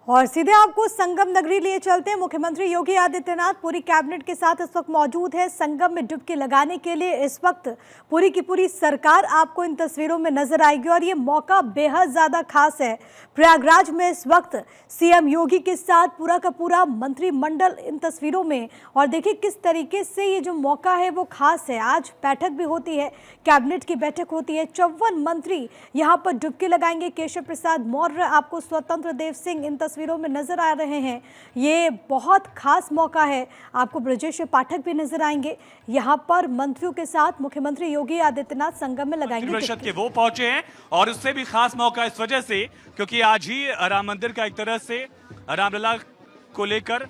और सीधे आपको संगम नगरी लिए चलते हैं। मुख्यमंत्री योगी आदित्यनाथ पूरी कैबिनेट के साथ इस वक्त मौजूद है संगम में डुबकी लगाने के लिए। इस वक्त पूरी की पूरी सरकार आपको इन तस्वीरों में नजर आएगी और ये मौका बेहद ज्यादा खास है। प्रयागराज में इस वक्त सीएम योगी के साथ पूरा का पूरा मंत्रिमंडल इन तस्वीरों में। और देखिए किस तरीके से ये जो मौका है वो खास है। आज बैठक भी होती है, कैबिनेट की बैठक होती है। 54 मंत्री यहाँ पर डुबकी लगाएंगे। केशव प्रसाद मौर्य, आपको स्वतंत्र देव सिंह इन तस्वीरों में नजर आ रहे हैं। ये बहुत खास मौका है। आपको ब्रजेश पाठक भी नजर आएंगे। यहाँ पर मंत्रियों के साथ मुख्यमंत्री योगी आदित्यनाथ संगम में लगाएंगे परिषद के वो पहुंचे हैं और उससे भी खास मौका इस वजह से क्योंकि आज ही राम मंदिर का एक तरह से रामलला को लेकर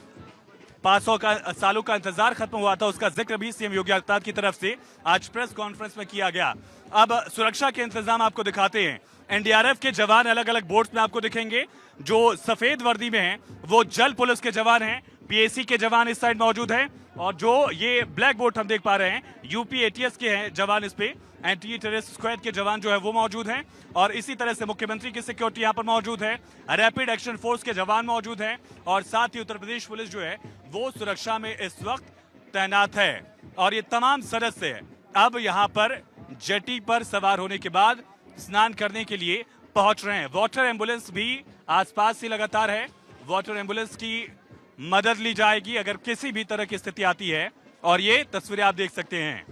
500 सालों का इंतजार खत्म हुआ था। उसका जिक्र भी सीएम योगी आदित्यनाथ की तरफ से आज प्रेस कॉन्फ्रेंस में किया गया। अब सुरक्षा के इंतजाम आपको दिखाते हैं। एनडीआरएफ के जवान अलग अलग बोट्स में आपको दिखेंगे। जो सफेद वर्दी में हैं वो जल पुलिस के जवान हैं। पीएसी के जवान इस साइड मौजूद हैं और जो ये ब्लैक बोट हम देख पा रहे हैं यूपी एटीएस के हैं जवान। इस पे एंटी टेररिस्ट स्क्वाड के जवान जो है वो मौजूद हैं और इसी तरह से मुख्यमंत्री की सिक्योरिटी यहाँ पर मौजूद है। रैपिड एक्शन फोर्स के जवान मौजूद हैं और साथ ही उत्तर प्रदेश पुलिस जो है वो सुरक्षा में इस वक्त तैनात है। और ये तमाम सदस्य अब यहाँ पर जेटी पर सवार होने के बाद स्नान करने के लिए पहुंच रहे हैं। वाटर एम्बुलेंस भी आसपास ही लगातार है। वाटर एम्बुलेंस की मदद ली जाएगी अगर किसी भी तरह की स्थिति आती है। और ये तस्वीरें आप देख सकते हैं।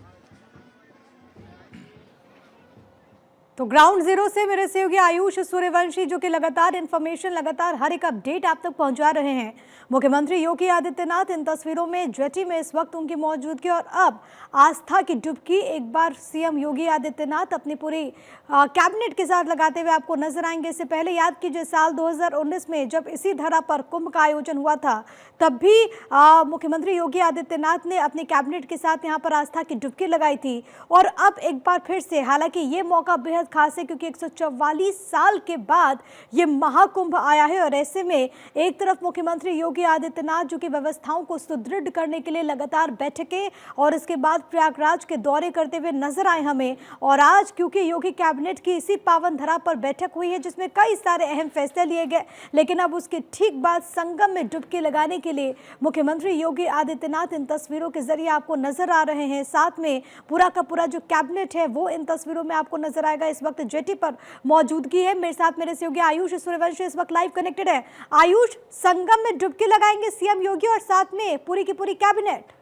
तो ग्राउंड जीरो से मेरे सहयोगी आयुष सूर्यवंशी जो कि लगातार इंफॉर्मेशन, लगातार हर एक अपडेट आप तक पहुंचा रहे हैं। मुख्यमंत्री योगी आदित्यनाथ इन तस्वीरों में जेटी में इस वक्त उनकी मौजूदगी और अब आस्था की डुबकी एक बार सीएम योगी आदित्यनाथ अपनी पूरी कैबिनेट के साथ लगाते हुए आपको नजर आएंगे। इससे पहले याद कीजिए साल 2019 में जब इसी धरा पर कुंभ का आयोजन हुआ था तब भी मुख्यमंत्री योगी आदित्यनाथ ने अपनी कैबिनेट के साथ यहाँ पर आस्था की डुबकी लगाई थी। और अब एक बार फिर से, हालांकि ये मौका बेहद खास है क्योंकि 144 साल के बाद ये महाकुंभ आया है और ऐसे में एक तरफ मुख्यमंत्री योगी आदित्यनाथ जो कि व्यवस्थाओं को सुदृढ़ करने के लिए लगातार बैठकें और इसके बाद प्रयागराज के दौरे करते हुए नजर आए हमें। और आज क्योंकि योगी कैबिनेट की इसी पावन धरा पर बैठक हुई है जिसमें कई सारे अहम फैसले लिए गए, लेकिन अब उसके ठीक बाद संगम में डुबकी लगाने के लिए मुख्यमंत्री योगी आदित्यनाथ इन तस्वीरों के जरिए आपको नजर आ रहे हैं। साथ में पूरा का पूरा जो कैबिनेट है वो इन तस्वीरों में आपको नजर आएगा। इस वक्त जेटी पर मौजूदगी है। मेरे साथ मेरे सहयोगी आयुष सूर्यवंशी इस वक्त लाइव कनेक्टेड है। आयुष, संगम में डुबकी लगाएंगे सीएम योगी और साथ में पूरी की पूरी कैबिनेट।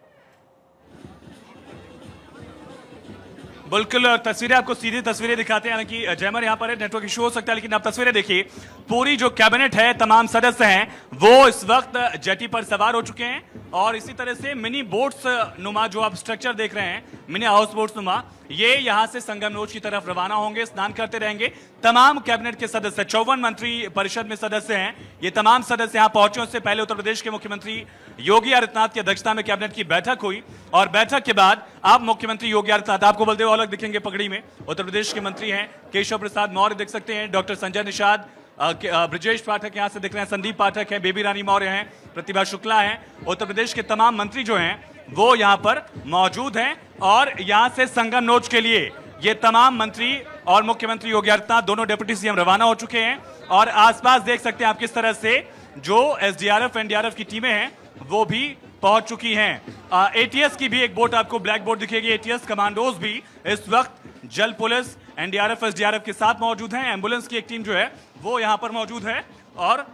बिल्कुल, तस्वीरें आपको सीधी तस्वीरें दिखाते हैं। हालांकि जयमर यहाँ पर है, नेटवर्क इशू हो सकता है, लेकिन आप तस्वीरें देखिए। पूरी जो कैबिनेट है, तमाम सदस्य हैं वो इस वक्त जेटी पर सवार हो चुके हैं और इसी तरह से मिनी बोट्स नुमा जो आप स्ट्रक्चर देख रहे हैं, मिनी हाउस बोट्स नुमा, ये यहाँ से संगम नोच की तरफ रवाना होंगे, स्नान करते रहेंगे। तमाम कैबिनेट के सदस्य 54 मंत्री परिषद में सदस्य हैं। ये तमाम सदस्य यहाँ पहुंचे। उससे पहले उत्तर प्रदेश के मुख्यमंत्री योगी आदित्यनाथ की अध्यक्षता में कैबिनेट की बैठक हुई और बैठक के बाद अब मुख्यमंत्री योगी आदित्यनाथ आपको बलदेव अलग दिखेंगे पगड़ी में। उत्तर प्रदेश के मंत्री हैं केशव प्रसाद मौर्य देख सकते हैं, डॉक्टर संजय निषाद, ब्रजेश पाठक यहाँ से दिख रहे हैं, संदीप पाठक है, बेबी रानी मौर्य हैं, प्रतिभा शुक्ला हैं। उत्तर प्रदेश के तमाम मंत्री जो हैं वो यहाँ पर मौजूद हैं और यहाँ से संगम नोच के लिए ये तमाम मंत्री और मुख्यमंत्री योगी आदित्यनाथ दोनों डिप्टी सीएम रवाना हो चुके हैं। और आसपास देख सकते हैं आप किस तरह से जो एसडीआरएफ एनडीआरएफ की टीमें हैं वो भी पहुंच चुकी हैं। एटीएस की भी एक बोट आपको ब्लैक बोट दिखेगी। एटीएस कमांडोज भी इस वक्त जल पुलिस एनडीआरएफ एसडीआरएफ के साथ मौजूद हैं। एम्बुलेंस की एक टीम जो है वो यहाँ पर मौजूद है और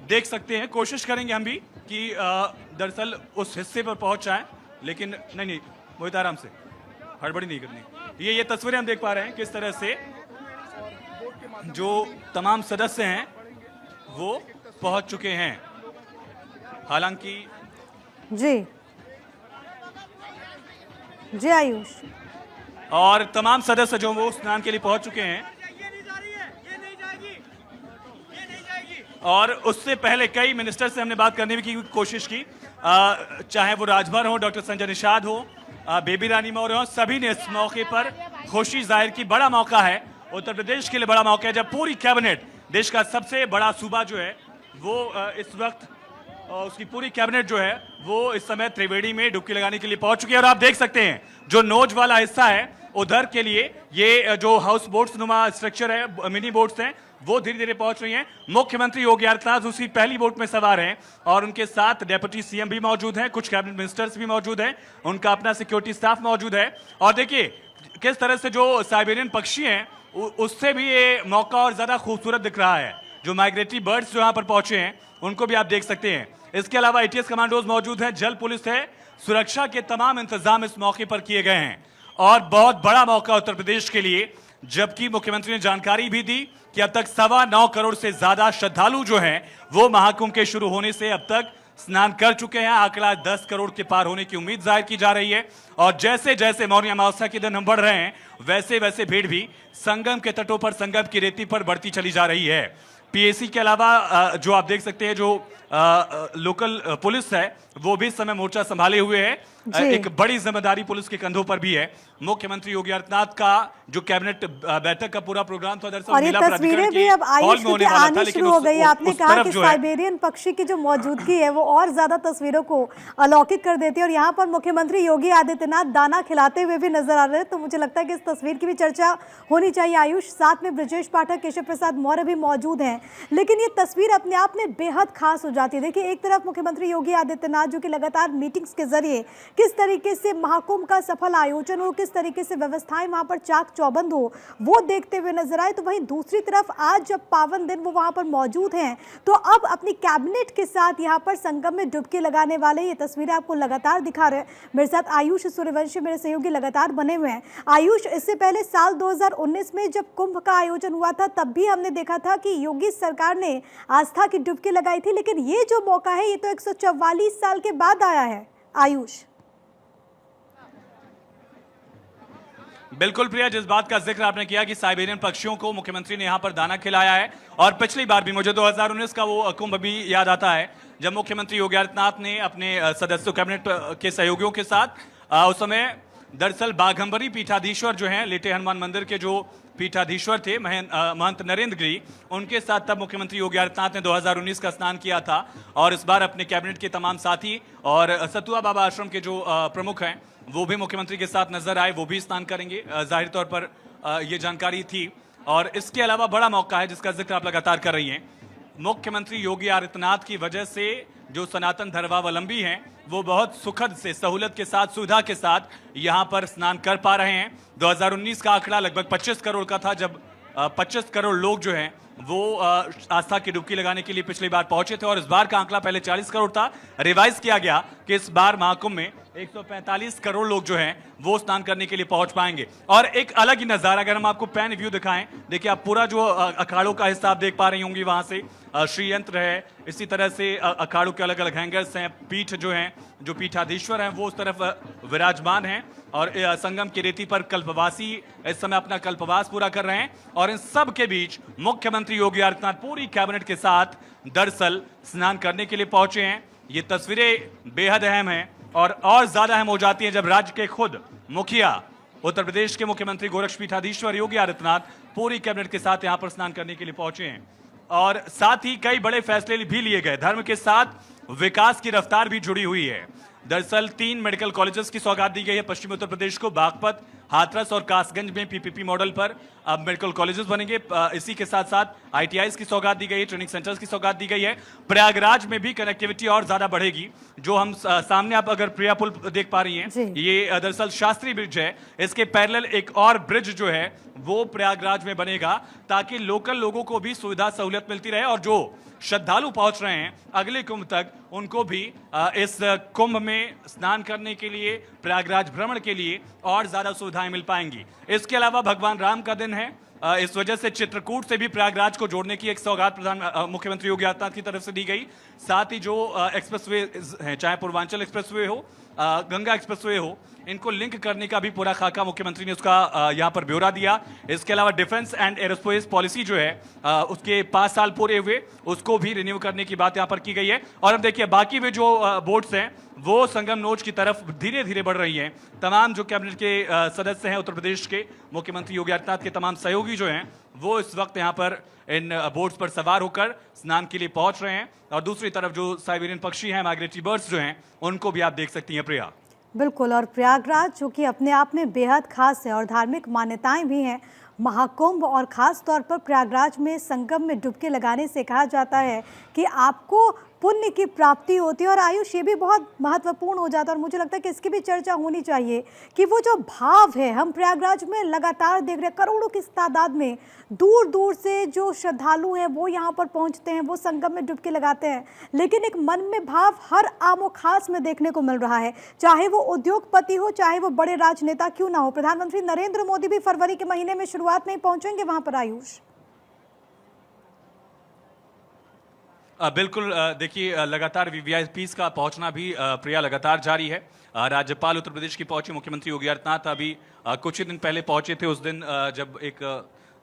देख सकते हैं, कोशिश करेंगे हम भी कि दरअसल उस हिस्से पर पहुंच जाएं, लेकिन नहीं मोहित आराम से, हड़बड़ी नहीं करनी। ये तस्वीरें हम देख पा रहे हैं किस तरह से जो तमाम सदस्य हैं वो पहुंच चुके हैं। हालांकि जी आयुष, और तमाम सदस्य जो वो स्नान के लिए पहुंच चुके हैं और उससे पहले कई मिनिस्टर से हमने बात करने की कोशिश की, चाहे वो राजभर हो, डॉक्टर संजय निषाद हो, बेबी रानी मौर्य हो, सभी ने इस मौके पर खुशी जाहिर की। बड़ा मौका है उत्तर प्रदेश के लिए, बड़ा मौका है जब पूरी कैबिनेट, देश का सबसे बड़ा सूबा जो है वो इस वक्त उसकी पूरी कैबिनेट जो है वो इस समय त्रिवेणी में डुबकी लगाने के लिए पहुंच चुकी है। और आप देख सकते हैं जो नोच वाला हिस्सा है उधर के लिए ये जो हाउस बोट्स नुमा स्ट्रक्चर है, मिनी बोट्स हैं, वो धीरे धीरे पहुंच रही हैं। मुख्यमंत्री योगी आदित्यनाथ उसी पहली बोट में सवार हैं और उनके साथ डेप्यूटी सीएम भी मौजूद हैं, कुछ कैबिनेट मिनिस्टर्स भी मौजूद हैं, उनका अपना सिक्योरिटी स्टाफ मौजूद है। और देखिए किस तरह से जो साइबेरियन पक्षी हैं उससे भी ये मौका और ज्यादा खूबसूरत दिख रहा है। जो माइग्रेटरी बर्ड्स जो यहाँ पर पहुंचे हैं उनको भी आप देख सकते हैं। इसके अलावा एटीएस कमांडोज मौजूद हैं, जल पुलिस है, सुरक्षा के तमाम इंतजाम इस मौके पर किए गए हैं और बहुत बड़ा मौका उत्तर प्रदेश के लिए, जबकि मुख्यमंत्री ने जानकारी भी दी कि अब तक 9.25 करोड़ से ज्यादा श्रद्धालु जो हैं वो महाकुंभ के शुरू होने से अब तक स्नान कर चुके हैं। आंकड़ा 10 करोड़ के पार होने की उम्मीद जाहिर की जा रही है और जैसे जैसे मौनी अमावस्या के दिन हम बढ़ रहे हैं वैसे वैसे भीड़ भी संगम के तटों पर, संगम की रेती पर बढ़ती चली जा रही है। पीएसी के अलावा जो आप देख सकते हैं जो लोकल पुलिस है वो भी इस समय मोर्चा संभाले हुए है। एक बड़ी जिम्मेदारी पुलिस के कंधों पर भी है। मुख्यमंत्री योगी आदित्यनाथ का जो कैबिनेट बैठक का पूरा प्रोग्राम था दरअसल और ये तस्वीरें भी अब आयुष की आनी शुरू हो गई। आपने कहा कि साइबेरियन पक्षी की जो मौजूदगी है वो और ज्यादा तस्वीरों को अलौकिक कर देती है और यहाँ पर मुख्यमंत्री योगी आदित्यनाथ दाना खिलाते हुए भी नजर आ रहे हैं। तो मुझे लगता है कि इस तस्वीर की भी चर्चा होनी चाहिए। आयुष, साथ में ब्रजेश पाठक, केशव प्रसाद मौर्य भी मौजूद हैं, लेकिन ये तस्वीर अपने आप में बेहद खास हो जाती है। देखिए एक तरफ मुख्यमंत्री योगी आदित्यनाथ जो कि लगातार मीटिंग्स के जरिए किस तरीके से महाकुंभ का सफल आयोजन हो, किस तरीके से व्यवस्थाएं वहां पर चाक चौबंद हो, वो देखते हुए नजर आए, तो वहीं दूसरी तरफ आज जब पावन दिन वो वहां पर मौजूद हैं तो अब अपनी कैबिनेट के साथ यहां पर संगम में डुबकी लगाने वाले ये तस्वीरें आपको लगातार दिखा रहे हैं। मेरे साथ आयुष सूर्यवंशी मेरे सहयोगी लगातार बने हुए हैं। आयुष, इससे पहले साल 2019 में जब कुंभ का आयोजन हुआ था तब भी हमने देखा था कि योगी सरकार ने आस्था की डुबकी लगाई थी, लेकिन ये जो मौका है ये तो 144 साल के बाद आया है। आयुष, बिल्कुल प्रिया, जिस बात का जिक्र आपने किया कि साइबेरियन पक्षियों को मुख्यमंत्री ने यहाँ पर दाना खिलाया है और पिछली बार भी मुझे 2019 का वो कुंभ भी याद आता है जब मुख्यमंत्री योगी आदित्यनाथ ने अपने सदस्यों कैबिनेट के सहयोगियों के साथ उस समय दरअसल बाघंबरी पीठाधीश्वर जो हैं लेटे हनुमान मंदिर के जो पीठाधीश्वर थे महंत नरेंद्र गिरी, उनके साथ तब मुख्यमंत्री योगी आदित्यनाथ ने 2019 का स्नान किया था और इस बार अपने कैबिनेट के तमाम साथी और सतुआ बाबा आश्रम के जो प्रमुख हैं वो भी मुख्यमंत्री के साथ नजर आए, वो भी स्नान करेंगे। जाहिर तौर पर ये जानकारी थी और इसके अलावा बड़ा मौका है जिसका जिक्र आप लगातार कर रही हैं। मुख्यमंत्री योगी आदित्यनाथ की वजह से जो सनातन धर्मावलंबी हैं वो बहुत सुखद से, सहूलत के साथ, सुविधा के साथ यहाँ पर स्नान कर पा रहे हैं। 2019 का आंकड़ा लगभग 25 करोड़ का था जब 25 करोड़ लोग जो हैं वो आस्था की डुबकी लगाने के लिए पिछली बार पहुंचे थे और इस बार का आंकड़ा पहले 40 करोड़ था। रिवाइज किया गया कि इस बार महाकुंभ में 145 करोड़ लोग जो हैं वो स्नान करने के लिए पहुंच पाएंगे। और एक अलग ही नजारा अगर हम आपको पैन व्यू दिखाएं, देखिए आप पूरा जो अखाड़ों का हिस्सा आप देख पा रही होंगी, वहां से श्री यंत्र है, इसी तरह से अखाड़ों के अलग अलग हैंगर्स हैं, पीठ जो हैं, जो पीठाधीश्वर हैं वो उस तरफ विराजमान हैं और संगम की रेती पर कल्पवासी इस समय अपना कल्पवास पूरा कर रहे हैं। और इन सब के बीच मुख्यमंत्री योगी आदित्यनाथ पूरी कैबिनेट के साथ दरअसल स्नान करने के लिए पहुंचे हैं। ये तस्वीरें बेहद अहम हैं और ज्यादा अहम हो जाती हैं जब राज्य के खुद मुखिया, उत्तर प्रदेश के मुख्यमंत्री गोरक्ष पीठाधीश्वर योगी आदित्यनाथ पूरी कैबिनेट के साथ यहां पर स्नान करने के लिए पहुंचे हैं। और साथ ही कई बड़े फैसले भी लिए गए। धर्म के साथ विकास की रफ्तार भी जुड़ी हुई है। दरअसल 3 मेडिकल कॉलेजेस की सौगात दी गई है पश्चिमी उत्तर प्रदेश को। बागपत, हाथरस और कासगंज में पीपीपी मॉडल पर अब मेडिकल कॉलेजेस बनेंगे। इसी के साथ साथ आईटीआईज की सौगात दी गई है, ट्रेनिंग सेंटर्स की सौगात दी गई है। प्रयागराज में भी कनेक्टिविटी और ज्यादा बढ़ेगी। जो हम सामने आप अगर प्रिया पुल देख पा रही हैं, ये दरअसल शास्त्री ब्रिज है। इसके पैरेलल एक और ब्रिज जो है वो प्रयागराज में बनेगा ताकि लोकल लोगों को भी सुविधा सहूलियत मिलती रहे और जो श्रद्धालु पहुंच रहे हैं अगले कुंभ तक उनको भी इस कुंभ में स्नान करने के लिए, प्रयागराज भ्रमण के लिए और ज्यादा सुविधाएं मिल पाएंगी। इसके अलावा भगवान राम का दिन है, इस वजह से चित्रकूट से भी प्रयागराज को जोड़ने की एक सौगात मुख्यमंत्री योगी आदित्यनाथ की तरफ से दी गई। साथ ही जो एक्सप्रेसवे हैं, चाहे पूर्वांचल एक्सप्रेसवे हो, गंगा एक्सप्रेसवे हो, इनको लिंक करने का भी पूरा खाका मुख्यमंत्री ने उसका यहाँ पर ब्यौरा दिया। इसके अलावा डिफेंस एंड एरोस्पेस पॉलिसी जो है उसके 5 साल पूरे हुए, उसको भी रिन्यू करने की बात यहाँ पर की गई है। और अब देखिए बाकी वे जो बोट्स हैं वो संगम नोच की तरफ धीरे धीरे बढ़ रही हैं। तमाम जो कैबिनेट के सदस्य हैं उत्तर प्रदेश के, मुख्यमंत्री योगी आदित्यनाथ के तमाम सहयोगी जो हैं वो इस वक्त यहाँ पर इन बोट्स पर सवार होकर स्नान के लिए पहुंच रहे हैं। और दूसरी तरफ जो साइबेरियन पक्षी हैं, माइग्रेटरी बर्ड्स जो हैं, उनको भी आप देख सकती हैं प्रिया। बिल्कुल, और प्रयागराज जो कि अपने आप में बेहद खास है और धार्मिक मान्यताएं भी हैं, महाकुंभ और खास तौर पर प्रयागराज में संगम में डुबकी लगाने से कहा जाता है कि आपको पुण्य की प्राप्ति होती है और आयुष ये भी बहुत महत्वपूर्ण हो जाता है। और मुझे लगता है कि इसकी भी चर्चा होनी चाहिए कि वो जो भाव है, हम प्रयागराज में लगातार देख रहे हैं करोड़ों की तादाद में दूर दूर से जो श्रद्धालु हैं वो यहाँ पर पहुँचते हैं, वो संगम में डुबकी लगाते हैं, लेकिन एक मन में भाव हर आम और खास में देखने को मिल रहा है, चाहे वो उद्योगपति हो, चाहे वो बड़े राजनेता क्यों ना हो। प्रधानमंत्री नरेंद्र मोदी भी फरवरी के महीने में शुरुआत में ही पहुंचेंगे वहां पर आयुष। बिल्कुल, देखिए लगातार वीवीआईपीज का पहुंचना भी प्रिया लगातार जारी है। राज्यपाल उत्तर प्रदेश की पहुंचे, मुख्यमंत्री योगी आदित्यनाथ अभी कुछ ही दिन पहले पहुंचे थे। उस दिन जब एक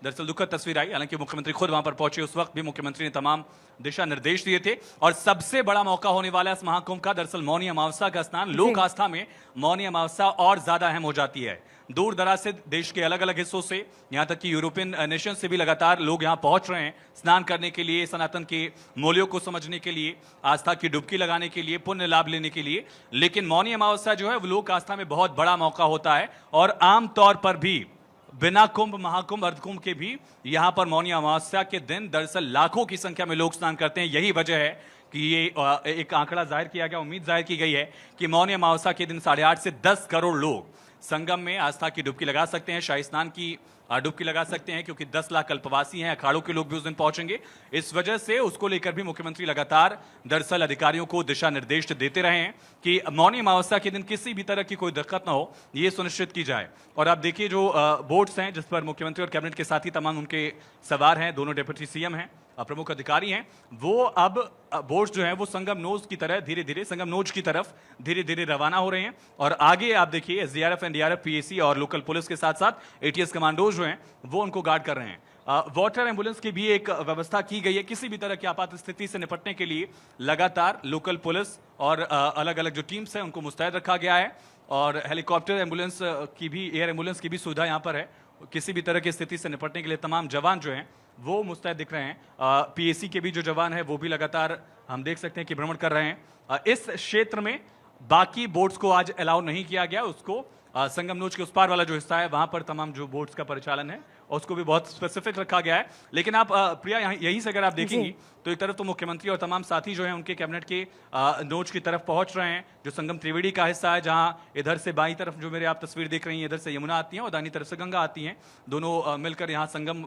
दरअसल दुखद तस्वीर आई, हालांकि मुख्यमंत्री खुद वहां पर पहुंचे, उस वक्त भी मुख्यमंत्री ने तमाम दिशा निर्देश दिए थे। और सबसे बड़ा मौका होने वाला है इस महाकुंभ का दरअसल मौनी अमावस्या का स्नान। लोक आस्था में मौनी अमावस्या और ज्यादा अहम हो जाती है। दूर दराज से देश के अलग अलग हिस्सों से, यहां तक कि यूरोपियन नेशन से भी लगातार लोग यहां पहुंच रहे हैं स्नान करने के लिए, सनातन के मूल्यों को समझने के लिए, आस्था की डुबकी लगाने के लिए, पुण्य लाभ लेने के लिए। लेकिन मौनी अमावस्या जो है वो लोक आस्था में बहुत बड़ा मौका होता है और आमतौर पर भी बिना कुंभ, महाकुंभ, अर्धकुंभ के भी यहां पर मौनी अमावस्या के दिन दरअसल लाखों की संख्या में लोग स्नान करते हैं। यही वजह है कि ये एक आंकड़ा जाहिर किया गया, उम्मीद जाहिर की गई है कि मौनी अमावस्या के दिन 8.5 से 10 करोड़ लोग संगम में आस्था की डुबकी लगा सकते हैं, शाही स्नान की डुबकी लगा सकते हैं, क्योंकि 10 लाख कल्पवासी हैं, अखाड़ों के लोग भी उस दिन पहुंचेंगे। इस वजह से उसको लेकर भी मुख्यमंत्री लगातार दरअसल अधिकारियों को दिशा निर्देश देते रहे हैं कि मौनी अमावस्या के दिन किसी भी तरह की कोई दिक्कत ना हो, ये सुनिश्चित की जाए। और आप देखिए जो बोट्स हैं जिस पर मुख्यमंत्री और कैबिनेट के साथ ही तमाम उनके सवार हैं, दोनों डिप्टी सीएम हैं, प्रमुख अधिकारी हैं, वो अब बोट्स जो हैं वो संगम नोज की तरह धीरे धीरे, संगम नोज की तरफ धीरे धीरे रवाना हो रहे हैं। और आगे आप देखिए एसडीआरएफ, एनडीआरएफ, पीएसी और लोकल पुलिस के साथ साथ एटीएस कमांडोज जो हैं वो उनको गार्ड कर रहे हैं। वाटर एम्बुलेंस की भी एक व्यवस्था की गई है। किसी भी तरह की आपात स्थिति से निपटने के लिए लगातार लोकल पुलिस और अलग अलग जो टीम्स हैं उनको मुस्तैद रखा गया है। और हेलीकॉप्टर एम्बुलेंस की भी, एयर एम्बुलेंस की भी सुविधा यहाँ पर है। किसी भी तरह की स्थिति से निपटने के लिए तमाम जवान जो हैं वो मुस्तैद दिख रहे हैं। पीएसी के भी जो जवान हैं वो भी लगातार हम देख सकते हैं कि भ्रमण कर रहे हैं। इस क्षेत्र में बाकी बोट्स को आज अलाउ नहीं किया गया, उसको संगम नोज के उस पार वाला जो हिस्सा है वहां पर तमाम जो बोट्स का परिचालन है उसको भी बहुत स्पेसिफिक रखा गया है। लेकिन आप प्रिया यहीं से अगर आप देखेंगी तो एक तरफ तो मुख्यमंत्री और तमाम साथी जो हैं उनके कैबिनेट के नोज की तरफ पहुंच रहे हैं, जो संगम त्रिवेणी का हिस्सा है, जहां इधर से बाईं तरफ जो मेरे आप तस्वीर देख रही हैं, इधर से यमुना आती है और दाहिनी तरफ से गंगा आती हैं, दोनों मिलकर यहाँ संगम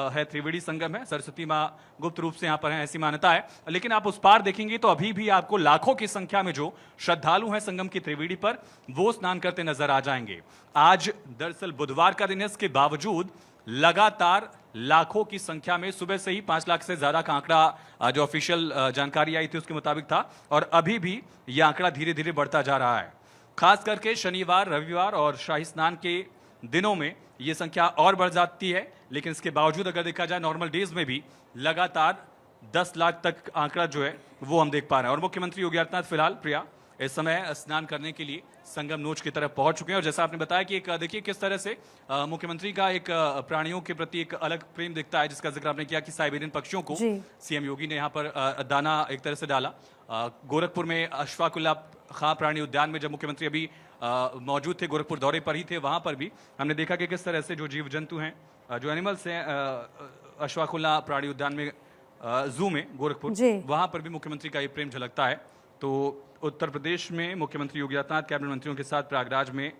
है, त्रिवेणी संगम है। सरस्वती माँ गुप्त रूप से यहाँ पर है, ऐसी मान्यता है। लेकिन आप उस पार देखेंगे तो अभी भी आपको लाखों की संख्या में जो श्रद्धालु हैं संगम की त्रिवेणी पर वो स्नान करते नजर आ जाएंगे। आज दरअसल बुधवार का दिन है, इसके बावजूद लगातार लाखों की संख्या में सुबह से ही 5 लाख से ज्यादा का आंकड़ा जो ऑफिशियल जानकारी आई थी उसके मुताबिक था और अभी भी यह आंकड़ा धीरे धीरे बढ़ता जा रहा है। खास करके शनिवार, रविवार और शाही स्नान के दिनों में यह संख्या और बढ़ जाती है। लेकिन इसके बावजूद अगर देखा जाए नॉर्मल डेज में भी लगातार 10 लाख तक आंकड़ा जो है वो हम देख पा रहे हैं। और मुख्यमंत्री योगी आदित्यनाथ फिलहाल प्रिया इस समय स्नान करने के लिए संगम नोज की तरफ पहुंच चुके हैं। और जैसा आपने बताया कि एक देखिए किस तरह से मुख्यमंत्री का एक प्राणियों के प्रति एक अलग प्रेम दिखता है, जिसका जिक्र आपने किया कि साइबेरियन पक्षियों को सीएम योगी ने यहाँ पर दाना एक तरह से डाला। गोरखपुर में अशफाकुल्ला खां प्राणी उद्यान में जब मुख्यमंत्री अभी मौजूद थे, गोरखपुर दौरे पर ही थे, वहां पर भी हमने देखा कि किस तरह से जो जीव जंतु हैं, जो एनिमल्स हैं अशफाकुल्ला प्राणी उद्यान में, जू में गोरखपुर, वहां पर भी मुख्यमंत्री का ये प्रेम झलकता है। तो उत्तर प्रदेश में मुख्यमंत्री योगी आदित्यनाथ कैबिनेट मंत्रियों के साथ प्रयागराज में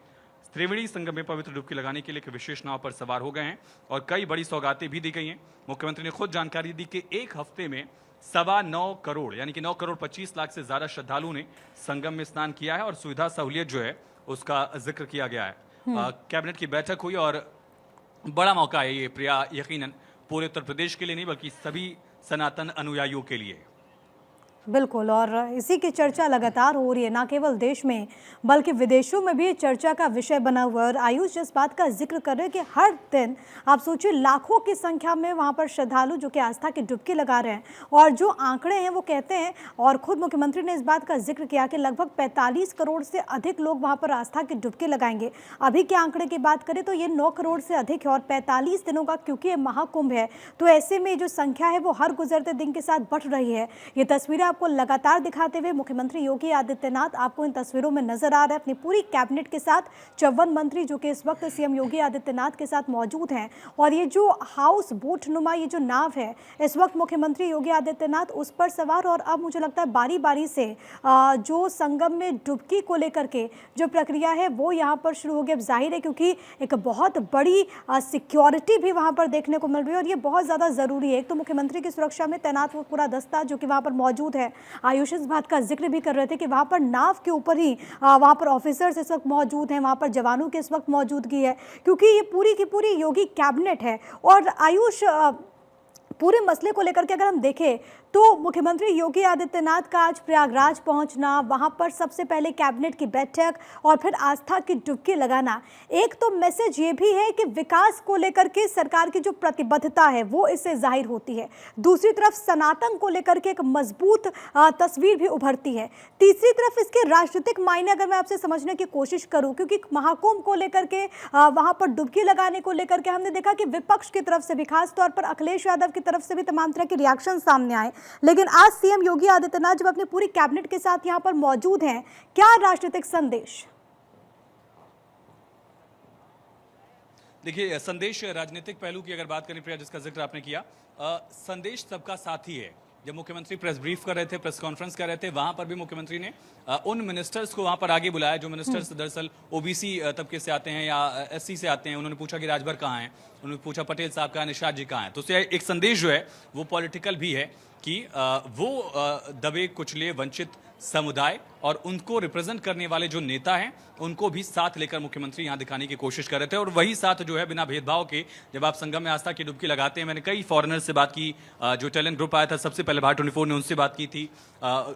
त्रिवेणी संगम में पवित्र डुबकी लगाने के लिए एक विशेष नाव पर सवार हो गए हैं और कई बड़ी सौगातें भी दी गई हैं। मुख्यमंत्री ने खुद जानकारी दी कि एक हफ्ते में 9.25 करोड़ यानी कि 9 करोड़ 25 लाख से ज्यादा श्रद्धालुओं ने संगम में स्नान किया है और सुविधा सहूलियत जो है उसका जिक्र किया गया है। कैबिनेट की बैठक हुई और बड़ा मौका है ये प्रिया, यकीनन पूरे उत्तर प्रदेश के लिए नहीं बल्कि सभी सनातन अनुयायियों के लिए। बिल्कुल, और इसी की चर्चा लगातार हो रही है, ना केवल देश में बल्कि विदेशों में भी चर्चा का विषय बना हुआ है। और आयुष जिस बात का जिक्र कर रहे हैं कि हर दिन आप सोचिए लाखों की संख्या में वहां पर श्रद्धालु जो कि आस्था की डुबकी लगा रहे हैं और जो आंकड़े हैं वो कहते हैं, और खुद मुख्यमंत्री ने इस बात का जिक्र किया कि लगभग 45 करोड़ से अधिक लोग वहाँ पर आस्था की डुबकी लगाएंगे। अभी के आंकड़े की बात करें तो ये 9 करोड़ से अधिक है और 45 दिनों का क्योंकि ये महाकुंभ है तो ऐसे में जो संख्या है वो हर गुजरते दिन के साथ बढ़ रही है। ये तस्वीरें आप आपको लगातार दिखाते हुए मुख्यमंत्री योगी आदित्यनाथ आपको इन तस्वीरों में नजर आ रहे हैं अपनी पूरी कैबिनेट के साथ। 54 मंत्री जो कि इस वक्त सीएम योगी आदित्यनाथ के साथ मौजूद हैं और ये जो हाउस बोट नुमा ये जो नाव है इस वक्त मुख्यमंत्री योगी आदित्यनाथ उस पर सवार, और अब मुझे लगता है बारी बारी से जो संगम में डुबकी को लेकर के जो प्रक्रिया है वो यहाँ पर शुरू हो गई। अब जाहिर है क्योंकि एक बहुत बड़ी सिक्योरिटी भी वहाँ पर देखने को मिल रही है और ये बहुत ज़्यादा ज़रूरी है। एक तो मुख्यमंत्री की सुरक्षा में तैनात वो पूरा दस्ता जो कि वहाँ पर मौजूद है। आयुष इस बात का जिक्र भी कर रहे थे कि वहाँ पर नाव के ऊपर ही वहाँ पर ऑफिसर्स इस वक्त मौजूद हैं, वहाँ पर जवानों की इस वक्त मौजूदगी है क्योंकि ये पूरी की पूरी योगी कैबिनेट है। और आयुष पूरे मसले को लेकर के अगर हम देखें तो मुख्यमंत्री योगी आदित्यनाथ का आज प्रयागराज पहुंचना, वहां पर सबसे पहले कैबिनेट की बैठक और फिर आस्था की डुबकी लगाना, एक तो मैसेज ये भी है कि विकास को लेकर के सरकार की जो प्रतिबद्धता है वो इससे जाहिर होती है। दूसरी तरफ सनातन को लेकर के एक मजबूत तस्वीर भी उभरती है। तीसरी तरफ इसके राजनीतिक मायने अगर मैं आपसे समझने की कोशिश करूं, क्योंकि महाकुंभ को लेकर के वहां पर डुबकी लगाने को लेकर के हमने देखा कि विपक्ष की तरफ से भी, खासतौर पर अखिलेश यादव की तरफ से भी तमाम तरह के रिएक्शन सामने आए। लेकिन आज सीएम योगी आदित्यनाथ जब अपनी पूरी कैबिनेट के साथ यहां पर मौजूद हैं, क्या राजनीतिक संदेश? देखिए, संदेश राजनीतिक पहलू की अगर बात करें प्रिया, जिसका जिक्र आपने किया, संदेश सबका साथी है। जब मुख्यमंत्री प्रेस ब्रीफ कर रहे थे, प्रेस कॉन्फ्रेंस कर रहे थे, वहां पर भी मुख्यमंत्री ने उन मिनिस्टर्स को वहां पर आगे बुलाया जो मिनिस्टर्स दरअसल ओबीसी तबके से आते हैं या एससी से आते हैं। उन्होंने पूछा कि राजभर कहाँ हैं, उन्होंने पूछा पटेल साहब कहाँ, निषाद जी कहाँ हैं। तो उससे एक संदेश जो है वो पॉलिटिकल भी है कि वो दबे कुचले वंचित समुदाय और उनको रिप्रेजेंट करने वाले जो नेता हैं उनको भी साथ लेकर मुख्यमंत्री यहाँ दिखाने की कोशिश कर रहे थे। और वही साथ जो है बिना भेदभाव के, जब आप संगम में आस्था की डुबकी लगाते हैं, मैंने कई फॉरेनर से बात की, जो टैलेंट ग्रुप आया था सबसे पहले भारत 24 ने उनसे बात की थी,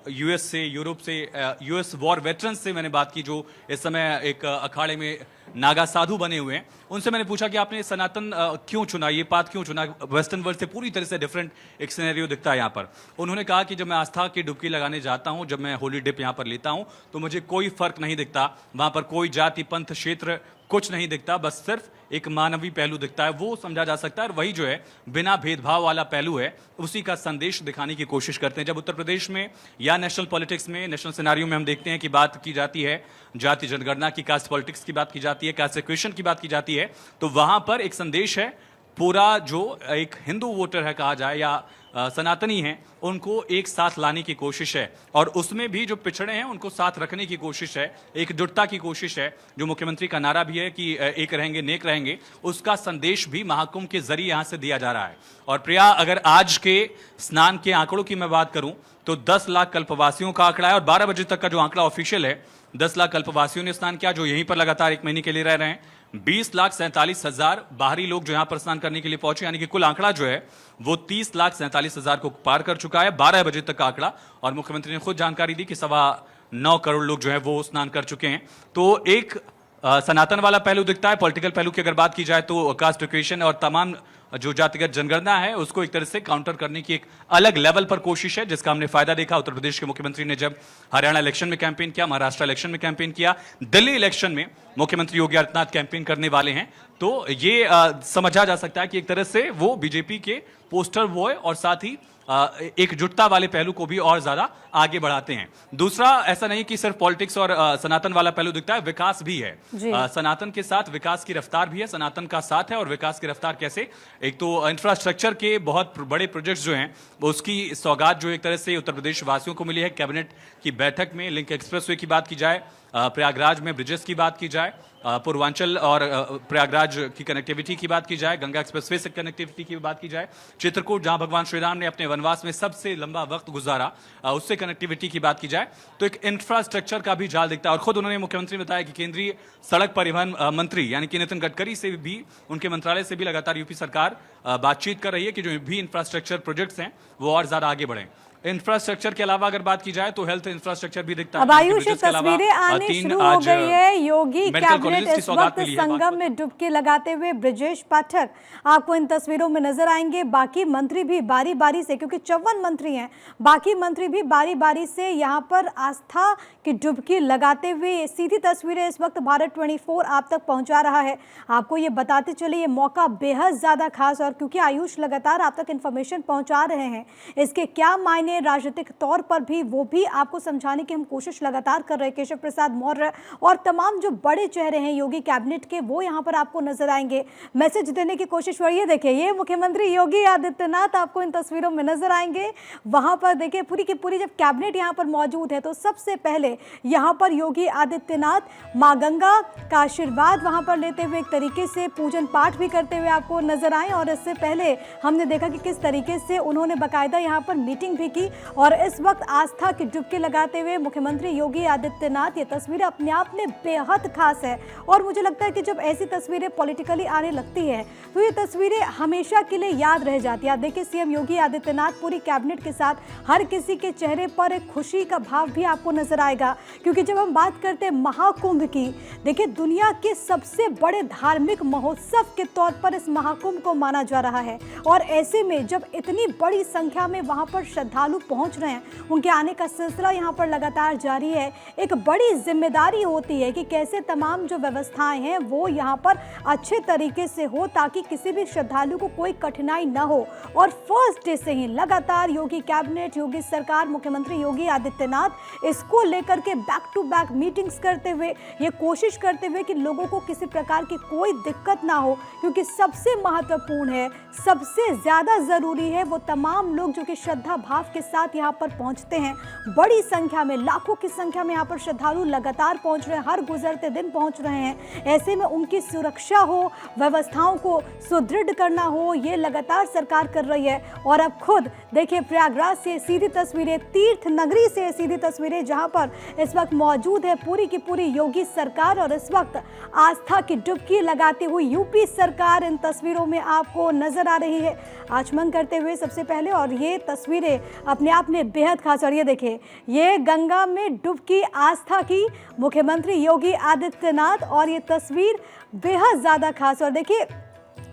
यूएस से, यूरोप से, यूएस वॉर वेटरन्स से मैंने बात की जो इस समय एक अखाड़े में नागा साधु बने हुए हैं। उनसे मैंने पूछा कि आपने सनातन क्यों चुना, ये पाथ क्यों चुना, वेस्टर्न वर्ल्ड से पूरी तरह से डिफरेंट एक सिनेरियो दिखता है यहाँ पर। उन्होंने कहा कि जब मैं आस्था की डुबकी लगाने जाता हूँ, जब मैं होली डिप यहाँ पर लेता हूँ, तो मुझे कोई फर्क नहीं दिखता, वहाँ पर कोई जाति पंथ क्षेत्र कुछ नहीं दिखता, बस सिर्फ एक मानवीय पहलू दिखता है, वो समझा जा सकता है। और वही जो है बिना भेदभाव वाला पहलू है, उसी का संदेश दिखाने की कोशिश करते हैं। जब उत्तर प्रदेश में या नेशनल पॉलिटिक्स में, नेशनल सिनेरियो में हम देखते हैं कि बात की जाती है जाति जनगणना की, कास्ट पॉलिटिक्स की बात की जाती है, कास्ट इक्वेशन की बात की जाती है, तो वहां पर एक संदेश है पूरा जो एक हिंदू वोटर है कहा जाए या सनातनी हैं, उनको एक साथ लाने की कोशिश है और उसमें भी जो पिछड़े हैं उनको साथ रखने की कोशिश है, एकजुटता की कोशिश है। जो मुख्यमंत्री का नारा भी है कि एक रहेंगे नेक रहेंगे, उसका संदेश भी महाकुंभ के जरिए यहां से दिया जा रहा है। और प्रिया, अगर आज के स्नान के आंकड़ों की मैं बात करूं तो 10 लाख कल्पवासियों का आंकड़ा है और 12 बजे तक का जो आंकड़ा ऑफिशियल है, 10 लाख कल्पवासियों ने स्नान किया जो यहीं पर लगातार 1 महीने के लिए रह रहे हैं। 20,47,000 बाहरी लोग जो यहां पर स्नान करने के लिए पहुंचे, यानी कि कुल आंकड़ा जो है वो 30,47,000 को पार कर चुका है, 12 बजे तक का आंकड़ा। और मुख्यमंत्री ने खुद जानकारी दी कि 9.25 करोड़ लोग जो है वो स्नान कर चुके हैं। तो एक सनातन वाला पहलू दिखता है। पॉलिटिकल पहलू की अगर बात की जाए तो कास्ट इक्वेशन और तमाम जो जातिगत जनगणना है उसको एक तरह से काउंटर करने की एक अलग लेवल पर कोशिश है, जिसका हमने फायदा देखा उत्तर प्रदेश के मुख्यमंत्री ने जब हरियाणा इलेक्शन में कैंपेन किया, महाराष्ट्र इलेक्शन में कैंपेन किया, दिल्ली इलेक्शन में मुख्यमंत्री योगी आदित्यनाथ कैंपेन करने वाले हैं। तो ये समझा जा सकता है कि एक तरह से वो बीजेपी के पोस्टर बॉय और साथ ही एकजुटता वाले पहलू को भी और ज्यादा आगे बढ़ाते हैं। दूसरा, ऐसा नहीं कि सिर्फ पॉलिटिक्स और सनातन वाला पहलू दिखता है, विकास भी है। सनातन के साथ विकास की रफ्तार भी है, सनातन का साथ है। और विकास की रफ्तार कैसे? एक तो इंफ्रास्ट्रक्चर के बहुत बड़े प्रोजेक्ट्स जो हैं उसकी सौगात जो एक तरह से उत्तर प्रदेश वासियों को मिली है। कैबिनेट की बैठक में लिंक एक्सप्रेसवे की बात की जाए, प्रयागराज में ब्रिजेस की बात की जाए, पूर्वांचल और प्रयागराज की कनेक्टिविटी की बात की जाए, गंगा एक्सप्रेसवे से कनेक्टिविटी की बात की जाए, चित्रकूट जहां भगवान श्री राम ने अपने वनवास में सबसे लंबा वक्त गुजारा, उससे कनेक्टिविटी की बात की जाए, तो एक इंफ्रास्ट्रक्चर का भी जाल दिखता है। और खुद उन्होंने मुख्यमंत्री ने बताया कि केंद्रीय सड़क परिवहन मंत्री यानी कि नितिन गडकरी से भी, उनके मंत्रालय से भी लगातार यूपी सरकार बातचीत कर रही है कि जो भी इंफ्रास्ट्रक्चर प्रोजेक्ट्स हैं वो और ज्यादा आगे बढ़े। इंफ्रास्ट्रक्चर के अलावा अगर बात की जाए तो हेल्थ इंफ्रास्ट्रक्चर भी दिखता है। अब आयुष तस्वीरें आने शुरू हो गई है। योगी कैबिनेट इस वक्त संगम में डुबकी लगाते हुए ब्रजेश पाठक आपको इन तस्वीरों में नजर आएंगे। बाकी मंत्री भी बारी बारी से, क्योंकि 54 मंत्री हैं, बाकी मंत्री भी बारी बारी से यहाँ पर आस्था की डुबकी लगाते हुए सीधी तस्वीरें इस वक्त भारत 24 आप तक पहुंचा रहा है। आपको ये बताते चले ये मौका बेहद ज्यादा खास, और क्योंकि आयुष लगातार आप तक इंफॉर्मेशन पहुंचा रहे हैं, इसके क्या मायने आएंगे राजनीतिक तौर पर भी, वो भी आपको समझाने की हम कोशिश लगातार कर रहे हैं। केशव प्रसाद मौर्य और तमाम जो बड़े चेहरे हैं योगी कैबिनेट के, वो यहाँ पर आपको नजर आएंगे, मैसेज देने की कोशिश हो रही है। देखिए, ये मुख्यमंत्री योगी आदित्यनाथ आपको इन तस्वीरों में नजर आएंगे। वहां पर देखिए पूरी की पूरी जब कैबिनेट यहाँ पर मौजूद है तो सबसे पहले यहाँ पर योगी आदित्यनाथ माँ गंगा का आशीर्वाद वहां पर लेते हुए एक तरीके से पूजन पाठ भी करते हुए आपको नजर आए। और इससे पहले हमने देखा कि किस तरीके से उन्होंने बाकायदा यहाँ पर मीटिंग भी की। और इस वक्त आस्था की डुबकी लगाते हुए मुख्यमंत्री योगी आदित्यनाथ, ये तस्वीरें अपने आप में बेहद खास है। और मुझे लगता है कि जब ऐसी तस्वीरें पॉलिटिकली आने लगती है तो ये तस्वीरें हमेशा के लिए याद रह जाती है। आप देखिए, सीएम योगी आदित्यनाथ पूरी कैबिनेट के साथ हर किसी के चेहरे पर एक खुशी का भाव भी आपको नजर आएगा, क्योंकि जब हम बात करते हैं महाकुंभ की, देखिए दुनिया के सबसे बड़े धार्मिक महोत्सव के तौर पर इस महाकुंभ को माना जा रहा है। और ऐसे में जब इतनी बड़ी संख्या में वहां पर श्रद्धालु पहुंच रहे हैं, उनके आने का सिलसिला यहां पर लगातार जारी है, एक बड़ी जिम्मेदारी होती है कि कैसे तमाम जो व्यवस्थाएं हैं वो यहां पर अच्छे तरीके से हो, ताकि किसी भी श्रद्धालु को कोई कठिनाई न हो। और फर्स्ट डे से ही लगातार योगी कैबिनेट, योगी सरकार, मुख्यमंत्री योगी आदित्यनाथ इसको लेकर के बैक टू बैक मीटिंग्स करते हुए, ये कोशिश करते हुए कि लोगों को किसी प्रकार की कोई दिक्कत ना हो, क्योंकि सबसे महत्वपूर्ण है, सबसे ज्यादा जरूरी है वो तमाम लोग जो कि श्रद्धा भाव के साथ यहाँ पर पहुंचते हैं। बड़ी संख्या में, लाखों की संख्या में यहाँ पर श्रद्धालु लगातार पहुंच रहे हैं, हर गुजरते दिन पहुंच रहे हैं। ऐसे में उनकी सुरक्षा हो, व्यवस्थाओं को सुदृढ़ करना हो, ये लगातार सरकार कर रही है। और अब खुद देखिए, प्रयागराज से सीधी तस्वीरें, तीर्थ नगरी से सीधी तस्वीरें, जहां पर इस वक्त मौजूद है पूरी की पूरी योगी सरकार। और इस वक्त आस्था की डुबकी लगाती हुई यूपी सरकार इन तस्वीरों में आपको नजर आ रही है, आचमन करते हुए सबसे पहले। और ये तस्वीरें अपने आप में बेहद खास। और ये देखिए, ये गंगा में डुबकी आस्था की मुख्यमंत्री योगी आदित्यनाथ, और ये तस्वीर बेहद ज़्यादा खास। और देखिए,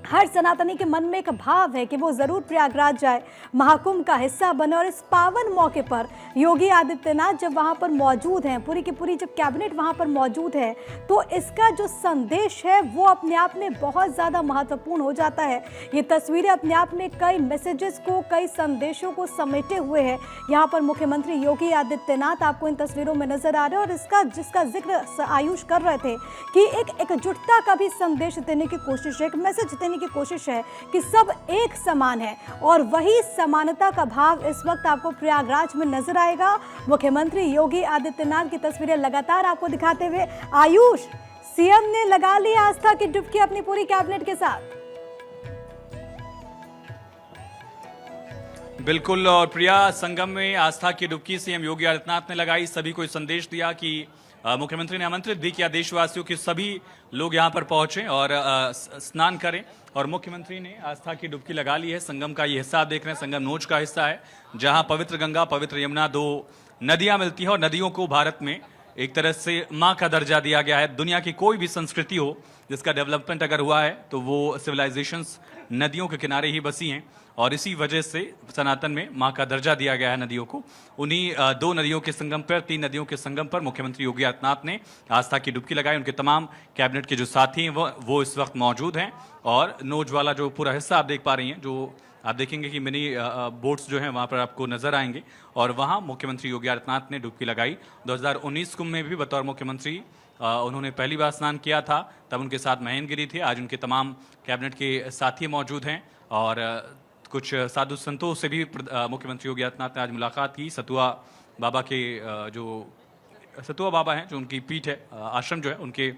हर सनातनी के मन में एक भाव है कि वो ज़रूर प्रयागराज जाए, महाकुंभ का हिस्सा बने। और इस पावन मौके पर योगी आदित्यनाथ जब वहाँ पर मौजूद हैं, पूरी की पूरी जब कैबिनेट वहाँ पर मौजूद है, तो इसका जो संदेश है वो अपने आप में बहुत ज़्यादा महत्वपूर्ण हो जाता है। ये तस्वीरें अपने आप में कई मैसेजेस को, कई संदेशों को समेटे हुए है। यहाँ पर मुख्यमंत्री योगी आदित्यनाथ आपको इन तस्वीरों में नजर आ रहे हैं। और इसका जिसका जिक्र आयुष कर रहे थे कि एक एकजुटता का भी संदेश देने की कोशिश है, एक मैसेज देने की कोशिश है कि सब एक समान है। और वही समानता का भाव इस वक्त आपको प्रयागराज में नजर आएगा। मुख्यमंत्री योगी आदित्यनाथ की तस्वीरें लगातार आपको दिखाते हुए आयुष, सीएम ने लगा ली आस्था की डुबकी अपनी पूरी कैबिनेट के साथ। बिल्कुल, और प्रिया, संगम में आस्था की डुबकी सीएम योगी आदित्यनाथ ने लगाई, सभी को संदेश दिया कि मुख्यमंत्री ने आमंत्रित भी किया देशवासियों की सभी लोग यहां पर पहुंचे और स्नान करें। और मुख्यमंत्री ने आस्था की डुबकी लगा ली है। संगम का ये हिस्सा आप देख रहे हैं, संगम नोच का हिस्सा है, जहां पवित्र गंगा, पवित्र यमुना, दो नदियां मिलती हैं। और नदियों को भारत में एक तरह से माँ का दर्जा दिया गया है। दुनिया की कोई भी संस्कृति हो जिसका डेवलपमेंट अगर हुआ है तो वो सिविलाइजेशंस नदियों के किनारे ही बसी हैं। और इसी वजह से सनातन में माँ का दर्जा दिया गया है नदियों को। उन्हीं दो नदियों के संगम पर, तीन नदियों के संगम पर मुख्यमंत्री योगी आदित्यनाथ ने आस्था की डुबकी लगाई। उनके तमाम कैबिनेट के जो साथी हैं वो इस वक्त मौजूद हैं। और नोज वाला जो पूरा हिस्सा आप देख पा रही हैं, जो आप देखेंगे कि मिनी बोट्स जो हैं वहाँ पर आपको नजर आएंगे। और वहाँ मुख्यमंत्री योगी आदित्यनाथ ने डुबकी लगाई। 2019 कुंभ में भी बतौर मुख्यमंत्री उन्होंने पहली बार स्नान किया था, तब उनके साथ महेंद्रगिरी थे। आज उनके तमाम कैबिनेट के साथी मौजूद हैं। और कुछ साधु संतों से भी मुख्यमंत्री योगी आदित्यनाथ ने आज मुलाकात की। सतुआ बाबा के जो सतुआ बाबा हैं, जो उनकी पीठ है, आश्रम जो है, उनके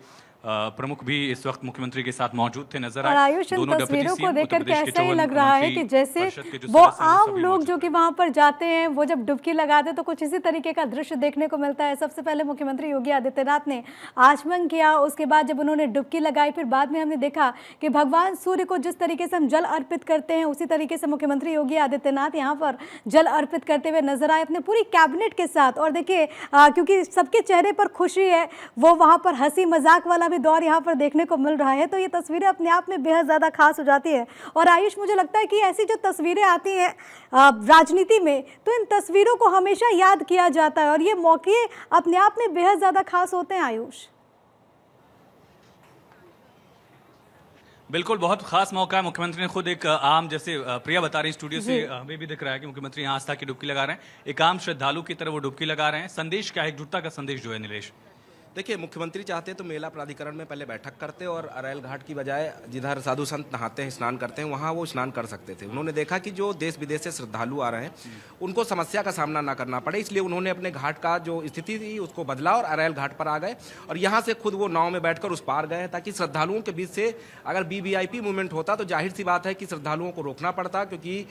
प्रमुख भी इस वक्त मुख्यमंत्री के साथ मौजूद थे, नजर आए। आयुष, इन तस्वीरों को देखकर के ऐसा ही लग रहा है कि जैसे वो आम लोग जो कि वहां पर जाते हैं, वो जब डुबकी लगाते हैं तो कुछ इसी तरीके का दृश्य देखने को मिलता है। सबसे पहले मुख्यमंत्री योगी आदित्यनाथ ने आचमन किया, उसके बाद जब उन्होंने डुबकी लगाई, फिर बाद में हमने देखा कि भगवान सूर्य को जिस तरीके से हम जल अर्पित करते हैं, उसी तरीके से मुख्यमंत्री योगी आदित्यनाथ यहाँ पर जल अर्पित करते हुए नजर आए अपने पूरी कैबिनेट के साथ। और देखिए, क्योंकि सबके चेहरे पर खुशी है, वो वहाँ पर हंसी मजाक वाला भी दौर यहाँ पर देखने को मिल रहा है, तो ये तस्वीरें अपने आप में बेहद ज़्यादा खास हो जाती है। और आयुष, मुझे लगता है कि ऐसी जो तस्वीरें आती हैं राजनीति में, तो इन तस्वीरों को हमेशा याद किया जाता है और ये मौके अपने आप में बेहद ज़्यादा खास होते हैं आयुष। बिल्कुल, बहुत खास मौका है। मुख्यमंत्री ने खुद एक आम, जैसे प्रिया बता रही स्टूडियो से, हमें भी दिख रहा है कि मुख्यमंत्री यहाँ आस्था की डुबकी लगा रहे हैं। एक आम श्रद्धालु की तरह वो डुबकी लगा रहे हैं। संदेश क्या है, एकजुटता का संदेश जो है नीलेश? देखिए, मुख्यमंत्री चाहते तो मेला प्राधिकरण में पहले बैठक करते और अरैल घाट की बजाय जिधर साधु संत नहाते हैं, स्नान करते हैं, वहाँ वो स्नान कर सकते थे। उन्होंने देखा कि जो देश विदेश से श्रद्धालु आ रहे हैं उनको समस्या का सामना ना करना पड़े, इसलिए उन्होंने अपने घाट का जो स्थिति थी उसको बदला और अरैल घाट पर आ गए और यहाँ से खुद वो नाव में बैठकर उस पार गए, ताकि श्रद्धालुओं के बीच से अगर वीवीआईपी मूवमेंट होता तो जाहिर सी बात है कि श्रद्धालुओं को रोकना पड़ता, क्योंकि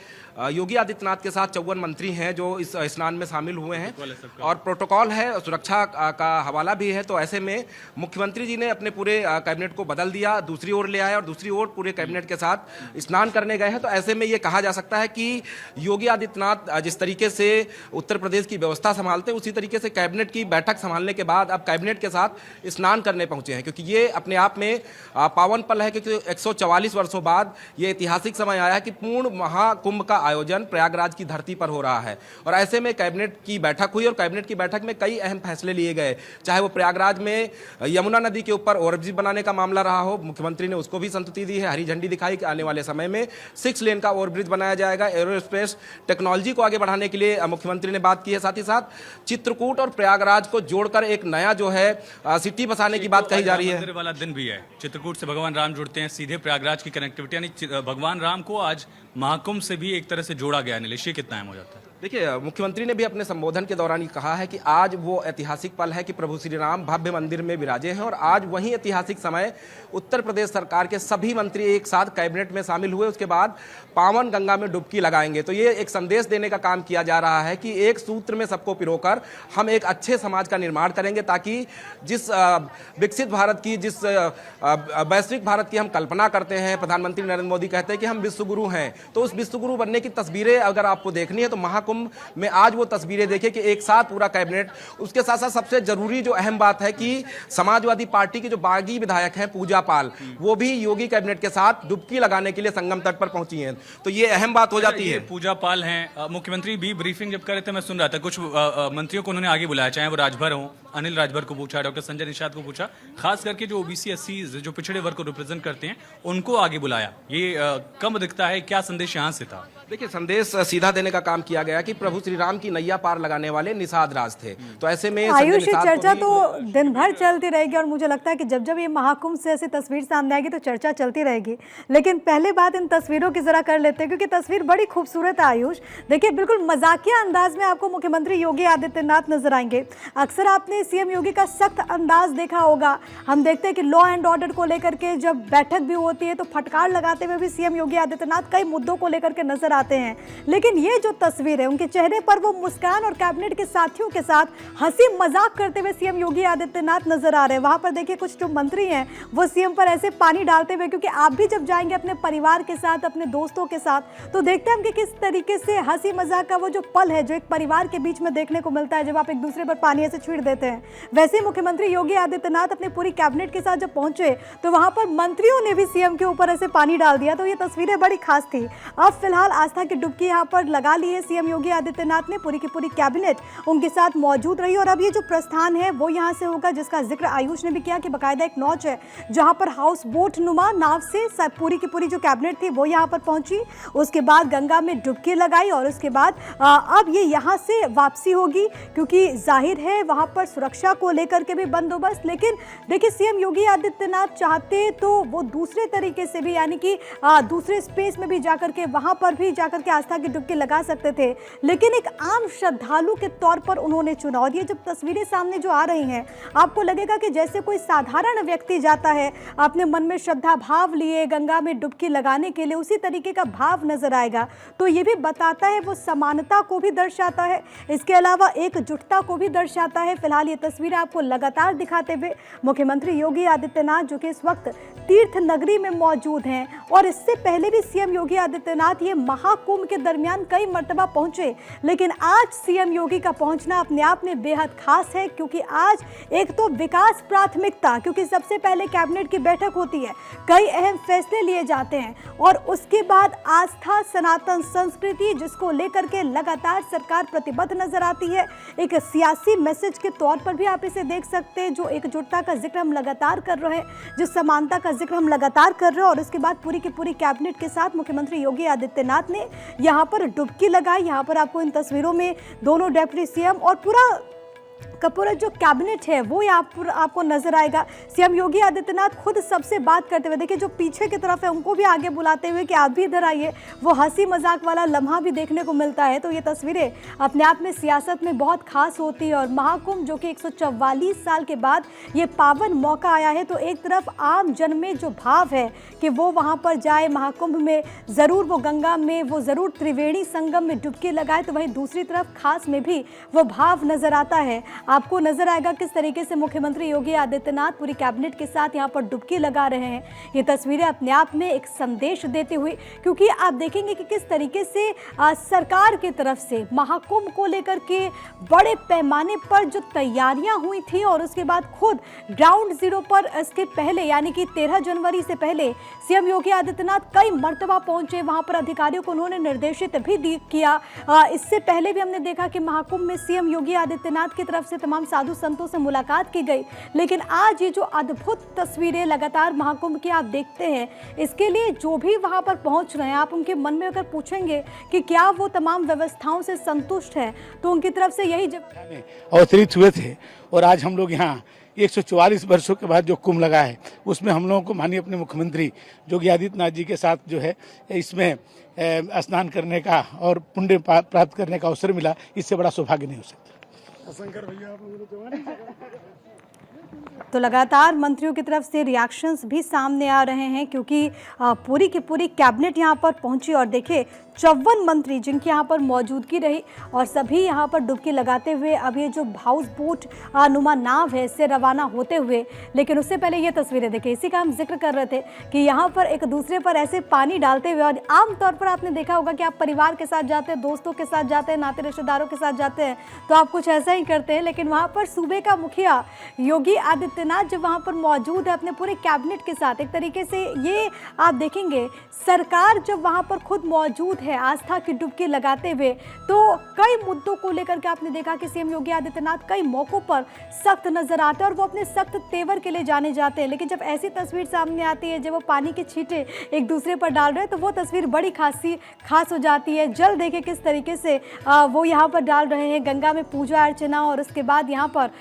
योगी आदित्यनाथ के साथ 54 मंत्री हैं जो इस स्नान में शामिल हुए हैं और प्रोटोकॉल है, सुरक्षा का हवाला भी है। तो ऐसे में मुख्यमंत्री जी ने अपने पूरे कैबिनेट को बदल दिया, दूसरी ओर ले आए और दूसरी ओर पूरे कैबिनेट के साथ स्नान करने गए हैं। तो ऐसे में ये कहा जा सकता है कि योगी आदित्यनाथ जिस तरीके से उत्तर प्रदेश की व्यवस्था संभालते हैं, उसी तरीके से कैबिनेट की बैठक संभालने के बाद अब कैबिनेट के साथ स्नान करने पहुंचे हैं, क्योंकि ये अपने आप में पावन पल है, क्योंकि 144 वर्षों बाद ये ऐतिहासिक समय आया है कि पूर्ण महाकुंभ का आयोजन प्रयागराज की धरती पर हो रहा है। और ऐसे में कैबिनेट की बैठक हुई और कैबिनेट की बैठक में कई अहम फैसले लिए गए, चाहे वो प्रयागराज में यमुना नदी के ऊपर ओवरब्रिज बनाने का मामला रहा हो, मुख्यमंत्री ने उसको भी संतुष्टि दी है, हरी झंडी दिखाई कि आने वाले समय में 6 लेन का ओवरब्रिज बनाया जाएगा। एरोस्पेस टेक्नोलॉजी को आगे बढ़ाने के लिए मुख्यमंत्री ने बात की है। साथ ही साथ चित्रकूट और प्रयागराज को जोड़कर एक नया जो है सिटी बसाने की बात कही जा रही है। वाला दिन भी है, चित्रकूट से भगवान राम जुड़ते हैं, सीधे प्रयागराज की कनेक्टिविटी, यानी भगवान राम को आज महाकुंभ से भी एक तरह से जोड़ा गया है। नीलेश, ये कितना अहम हो जाता है? देखिए, मुख्यमंत्री ने भी अपने संबोधन के दौरान कहा है कि आज वो ऐतिहासिक पल है कि प्रभु श्री राम भव्य मंदिर में विराजे हैं और आज वही ऐतिहासिक समय उत्तर प्रदेश सरकार के सभी मंत्री एक साथ कैबिनेट में शामिल हुए, उसके बाद पावन गंगा में डुबकी लगाएंगे। तो ये एक संदेश देने का काम किया जा रहा है कि एक सूत्र में सबको पिरोकर हम एक अच्छे समाज का निर्माण करेंगे, ताकि जिस विकसित भारत की, जिस वैश्विक भारत की हम कल्पना करते हैं, प्रधानमंत्री नरेंद्र मोदी कहते हैं कि हम विश्वगुरु हैं, तो उस विश्वगुरु बनने की तस्वीरें अगर आपको देखनी है तो महाकुंभ में आज वो तस्वीरें देखिए कि एक साथ पूरा कैबिनेट। उसके साथ साथ सबसे जरूरी जो अहम बात है कि समाजवादी पार्टी की जो बागी विधायक हैं पूजा पाल, वो भी योगी कैबिनेट के साथ डुबकी लगाने के लिए संगम तट पर पहुंची हैं। तो ये अहम बात हो जाती है। पूजा पाल हैं, मुख्यमंत्री भी ब्रीफिंग जब कर रहे थे मैं सुन रहा था, कुछ मंत्रियों को उन्होंने आगे बुलाया, चाहे वो राजभर हो, अनिल राजभर को पूछा, डॉक्टर संजय निषाद को पूछा, खास करके जो ओबीसी एससी जो पिछड़े वर्ग को रिप्रेजेंट करते हैं उनको आगे बुलाया। ये कम दिखता है, क्या संदेश यहाँ से था? देखिए, संदेश सीधा देने का काम किया गया कि प्रभु श्री राम की नैया पार लगाने वाले निषाद राज थे। तो ऐसे में आयुष, चर्चा तो दिन भर चलती रहेगी और मुझे लगता है कि जब जब ये महाकुंभ से ऐसी तस्वीर सामने आएगी तो चर्चा चलती रहेगी। लेकिन पहले बात इन तस्वीरों की जरा कर लेते हैं, क्योंकि तस्वीर बड़ी खूबसूरत है। आयुष, देखिए, बिल्कुल मजाकिया अंदाज में आपको मुख्यमंत्री योगी आदित्यनाथ नजर आएंगे। अक्सर आपने सीएम योगी का सख्त अंदाज देखा होगा। हम देखते हैं कि लॉ एंड ऑर्डर को लेकर के जब बैठक भी होती है तो फटकार लगाते हुए भी सीएम योगी आदित्यनाथ कई मुद्दों को लेकर के नजर आते हैं। लेकिन ये जो तस्वीर है, उनके चेहरे पर वो मुस्कान और कैबिनेट के साथियों के साथ हंसी मजाक करते हुए सीएम योगी आदित्यनाथ नजर आ रहे हैं। वहां पर देखिए कुछ जो मंत्री हैं वो सीएम पर ऐसे पानी डालते हुए, क्योंकि आप भी जब जाएंगे अपने परिवार के साथ, अपने दोस्तों के साथ, तो देखते हैं कि किस तरीके से हंसी मजाक का वो जो पल है जो एक परिवार के बीच में देखने को मिलता है जब आप एक दूसरे पर पानी ऐसे छीड़ देते हैं। वैसे ही मुख्यमंत्री योगी आदित्यनाथ अपने पूरी कैबिनेट के साथ जब पहुंचे तो वहां पर मंत्रियों ने भी सीएम के ऊपर ऐसे पानी डाल दिया। तो ये तस्वीरें बड़ी खास थी। अब फिलहाल आस्था की डुबकी यहाँ पर लगा ली है सीएम योगी आदित्यनाथ ने, पूरी की पूरी कैबिनेट उनके साथ मौजूद रही। और अब ये जो प्रस्थान है वो यहाँ से होगा, जिसका जिक्र आयुष ने भी किया कि बाकायदा एक लॉन्च है जहाँ पर हाउस बोट नुमा नाव से पूरी की पूरी जो कैबिनेट थी वो यहाँ पर पहुंची, उसके बाद गंगा में डुबकी लगाई और उसके बाद अब ये यहाँ से वापसी होगी, क्योंकि जाहिर है वहाँ पर सुरक्षा को लेकर के भी बंदोबस्त। लेकिन देखिए, सीएम योगी आदित्यनाथ चाहते तो वो दूसरे तरीके से भी, यानी कि दूसरे स्पेस में भी जाकर के वहाँ पर भी जाकर के आस्था की डुबकी लगा सकते थे, लेकिन एक आम श्रद्धालु के तौर पर उन्होंने चुना। और ये जब तस्वीरें सामने जो आ रही हैं, आपको लगेगा कि जैसे कोई साधारण व्यक्ति जाता है अपने मन में श्रद्धा भाव लिए गंगा में डुबकी लगाने के लिए, उसी तरीके का भाव नजर आएगा। तो ये भी बताता है, वो समानता को भी दर्शाता है, इसके अलावा एकजुटता को भी दर्शाता है। फिलहाल ये तस्वीरें आपको लगातार दिखाते हुए मुख्यमंत्री योगी आदित्यनाथ, जो कि इस वक्त तीर्थ नगरी में मौजूद हैं, और इससे पहले भी सीएम योगी आदित्यनाथ ये महाकुंभ के दरमियान कई मर्तबा पहुंचे, लेकिन आज सीएम योगी का पहुंचना अपने आप में बेहद खास है, क्योंकि आज एक तो विकास प्राथमिकता, क्योंकि सबसे पहले कैबिनेट की बैठक होती है, कई अहम फैसले लिए जाते हैं, और उसके बाद आस्था, सनातन संस्कृति, जिसको लेकर के लगातार सरकार प्रतिबद्ध नजर आती है। एक सियासी मैसेज के तौर पर भी आप इसे देख सकते हैं। जो एकजुटता का जिक्र हम लगातार कर रहे हैं, जो समानता का जिक्र हम लगातार कर रहे हैं, और उसके बाद पूरी की पूरी कैबिनेट के साथ मुख्यमंत्री योगी आदित्यनाथ ने यहाँ पर डुबकी लगाई। यहाँ पर आपको इन तस्वीरों में दोनों डेप्यूटी सीएम और पूरा जो कैबिनेट है वो यहाँ पर आपको नजर आएगा। सीएम योगी आदित्यनाथ खुद सबसे बात करते हुए, देखिए जो पीछे की तरफ है उनको भी आगे बुलाते हुए कि आप भी इधर आइए, वो हंसी मजाक वाला लम्हा भी देखने को मिलता है। तो ये तस्वीरें अपने आप में सियासत में बहुत खास होती है। और महाकुंभ जो कि 144 साल के बाद ये पावन मौका आया है, तो एक तरफ आम जन में जो भाव है कि वो वहाँ पर जाए, महाकुंभ में ज़रूर वो गंगा में, वो ज़रूर त्रिवेणी संगम में डुबकी लगाए, तो वहीं दूसरी तरफ खास में भी वो भाव नजर आता है। आपको नजर आएगा किस तरीके से मुख्यमंत्री योगी आदित्यनाथ पूरी कैबिनेट के साथ यहाँ पर डुबकी लगा रहे हैं। ये तस्वीरें अपने आप में एक संदेश देते हुए, क्योंकि आप देखेंगे कि किस तरीके से सरकार की तरफ से महाकुंभ को लेकर के बड़े पैमाने पर जो तैयारियां हुई थी, और उसके बाद खुद ग्राउंड जीरो पर इसके पहले यानी कि 13 जनवरी से पहले सीएम योगी आदित्यनाथ कई मर्तबा पहुंचे, वहां पर अधिकारियों को उन्होंने निर्देशित भी किया। इससे पहले भी हमने देखा कि महाकुंभ में सीएम योगी आदित्यनाथ की तरफ से तमाम साधु संतों से मुलाकात की गई। लेकिन आज ये जो अद्भुत तस्वीरें लगातार महाकुंभ की आप देखते हैं, इसके लिए जो भी वहां पर पहुंच रहे हैं, आप उनके मन में अगर पूछेंगे कि क्या वो तमाम व्यवस्थाओं से संतुष्ट हैं, तो उनकी तरफ से यही अवतरित हुए थे। और आज हम लोग यहाँ 144 वर्षों के बाद जो कुंभ लगा है, उसमें हम लोगों को माननीय अपने मुख्यमंत्री योगी आदित्यनाथ जी के साथ जो है इसमें स्नान करने का और पुण्य प्राप्त करने का अवसर मिला। इससे बड़ा सौभाग्य नहीं हो सकता। तो लगातार मंत्रियों की तरफ से रिएक्शंस भी सामने आ रहे हैं, क्योंकि पूरी की पूरी कैबिनेट यहां पर पहुंची। और देखिए 54 मंत्री जिनकी यहां पर मौजूदगी रही, और सभी यहां पर डुबकी लगाते हुए अब ये जो हाउस बोट नुमा नाव है इससे रवाना होते हुए। लेकिन उससे पहले ये तस्वीरें देखिए, इसी का हम जिक्र कर रहे थे कि यहाँ पर एक दूसरे पर ऐसे पानी डालते हुए, और आमतौर पर आपने देखा होगा कि आप परिवार के साथ जाते हैं, दोस्तों के साथ जाते हैं, नाते रिश्तेदारों के साथ जाते हैं, तो आप कुछ ऐसा ही करते हैं। लेकिन वहाँ पर सूबे का मुखिया योगी आदित्यनाथ जब वहाँ पर मौजूद है अपने पूरे कैबिनेट के साथ, एक तरीके से ये आप देखेंगे सरकार जब वहाँ पर खुद मौजूद है आस्था की डुबकी लगाते हुए, तो कई मुद्दों को लेकर के आपने देखा कि सीएम योगी आदित्यनाथ कई मौकों पर सख्त नजर आते हैं, और वो अपने सख्त तेवर के लिए जाने जाते हैं। लेकिन जब ऐसी तस्वीर सामने आती है, जब वो पानी के छींटे एक दूसरे पर डाल रहे हैं, तो वो तस्वीर बड़ी खास हो जाती है। जल देखे किस तरीके से वो यहाँ पर डाल रहे हैं, गंगा में पूजा अर्चना, और उसके बाद यहाँ पर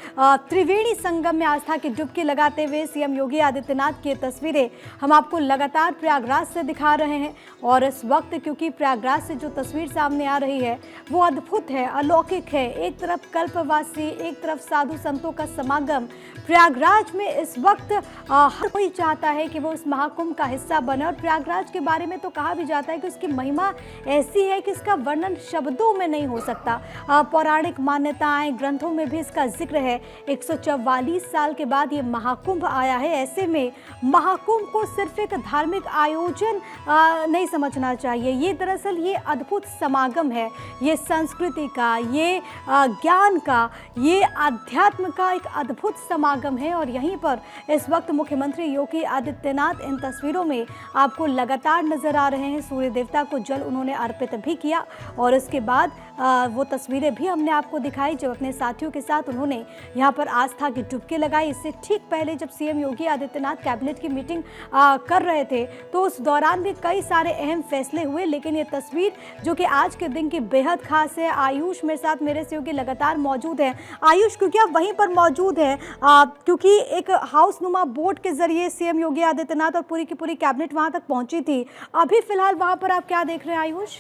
त्रिवेणी संगम में आस्था की डुबकी लगाते हुए सीएम योगी आदित्यनाथ की तस्वीरें हम आपको लगातार प्रयागराज से दिखा रहे हैं। और इस वक्त क्योंकि प्रयागराज से जो तस्वीर सामने आ रही है वो अद्भुत है, अलौकिक है। एक तरफ कल्पवासी, एक तरफ साधु संतों का समागम प्रयागराज में इस वक्त हर कोई चाहता है कि वो इस महाकुंभ का हिस्सा बने। और प्रयागराज के बारे में तो कहा भी जाता है कि उसकी महिमा ऐसी है कि इसका वर्णन शब्दों में नहीं हो सकता। पौराणिक मान्यताएं, ग्रंथों में भी इसका जिक्र है। 144 साल के बाद ये महाकुंभ आया है। ऐसे में महाकुंभ को सिर्फ एक धार्मिक आयोजन नहीं समझना चाहिए। ये दरअसल ये अद्भुत समागम है, ये संस्कृति का, ये ज्ञान का, ये अध्यात्म का एक अद्भुत समागम है। और यहीं पर इस वक्त मुख्यमंत्री योगी आदित्यनाथ इन तस्वीरों में आपको लगातार नजर आ रहे हैं। सूर्य देवता को जल उन्होंने अर्पित भी किया, और उसके बाद वो तस्वीरें भी हमने आपको दिखाई जब अपने साथियों के साथ उन्होंने यहाँ पर आस्था की डुबकी लगाई। इससे ठीक पहले जब सीएम योगी आदित्यनाथ कैबिनेट की मीटिंग कर रहे थे, तो उस दौरान भी कई सारे अहम फैसले हुए। लेकिन ये तस्वीर जो कि आज के दिन की बेहद खास है। आयुष मेरे साथ मेरे सहयोगी लगातार मौजूद है। आयुष, क्योंकि आप वहीं पर मौजूद हैं, क्योंकि एक हाउस नुमा बोट के जरिए सीएम योगी आदित्यनाथ और पूरी की पूरी कैबिनेट वहां तक पहुंची थी। अभी फिलहाल वहां पर आप क्या देख रहे हैं आयुष?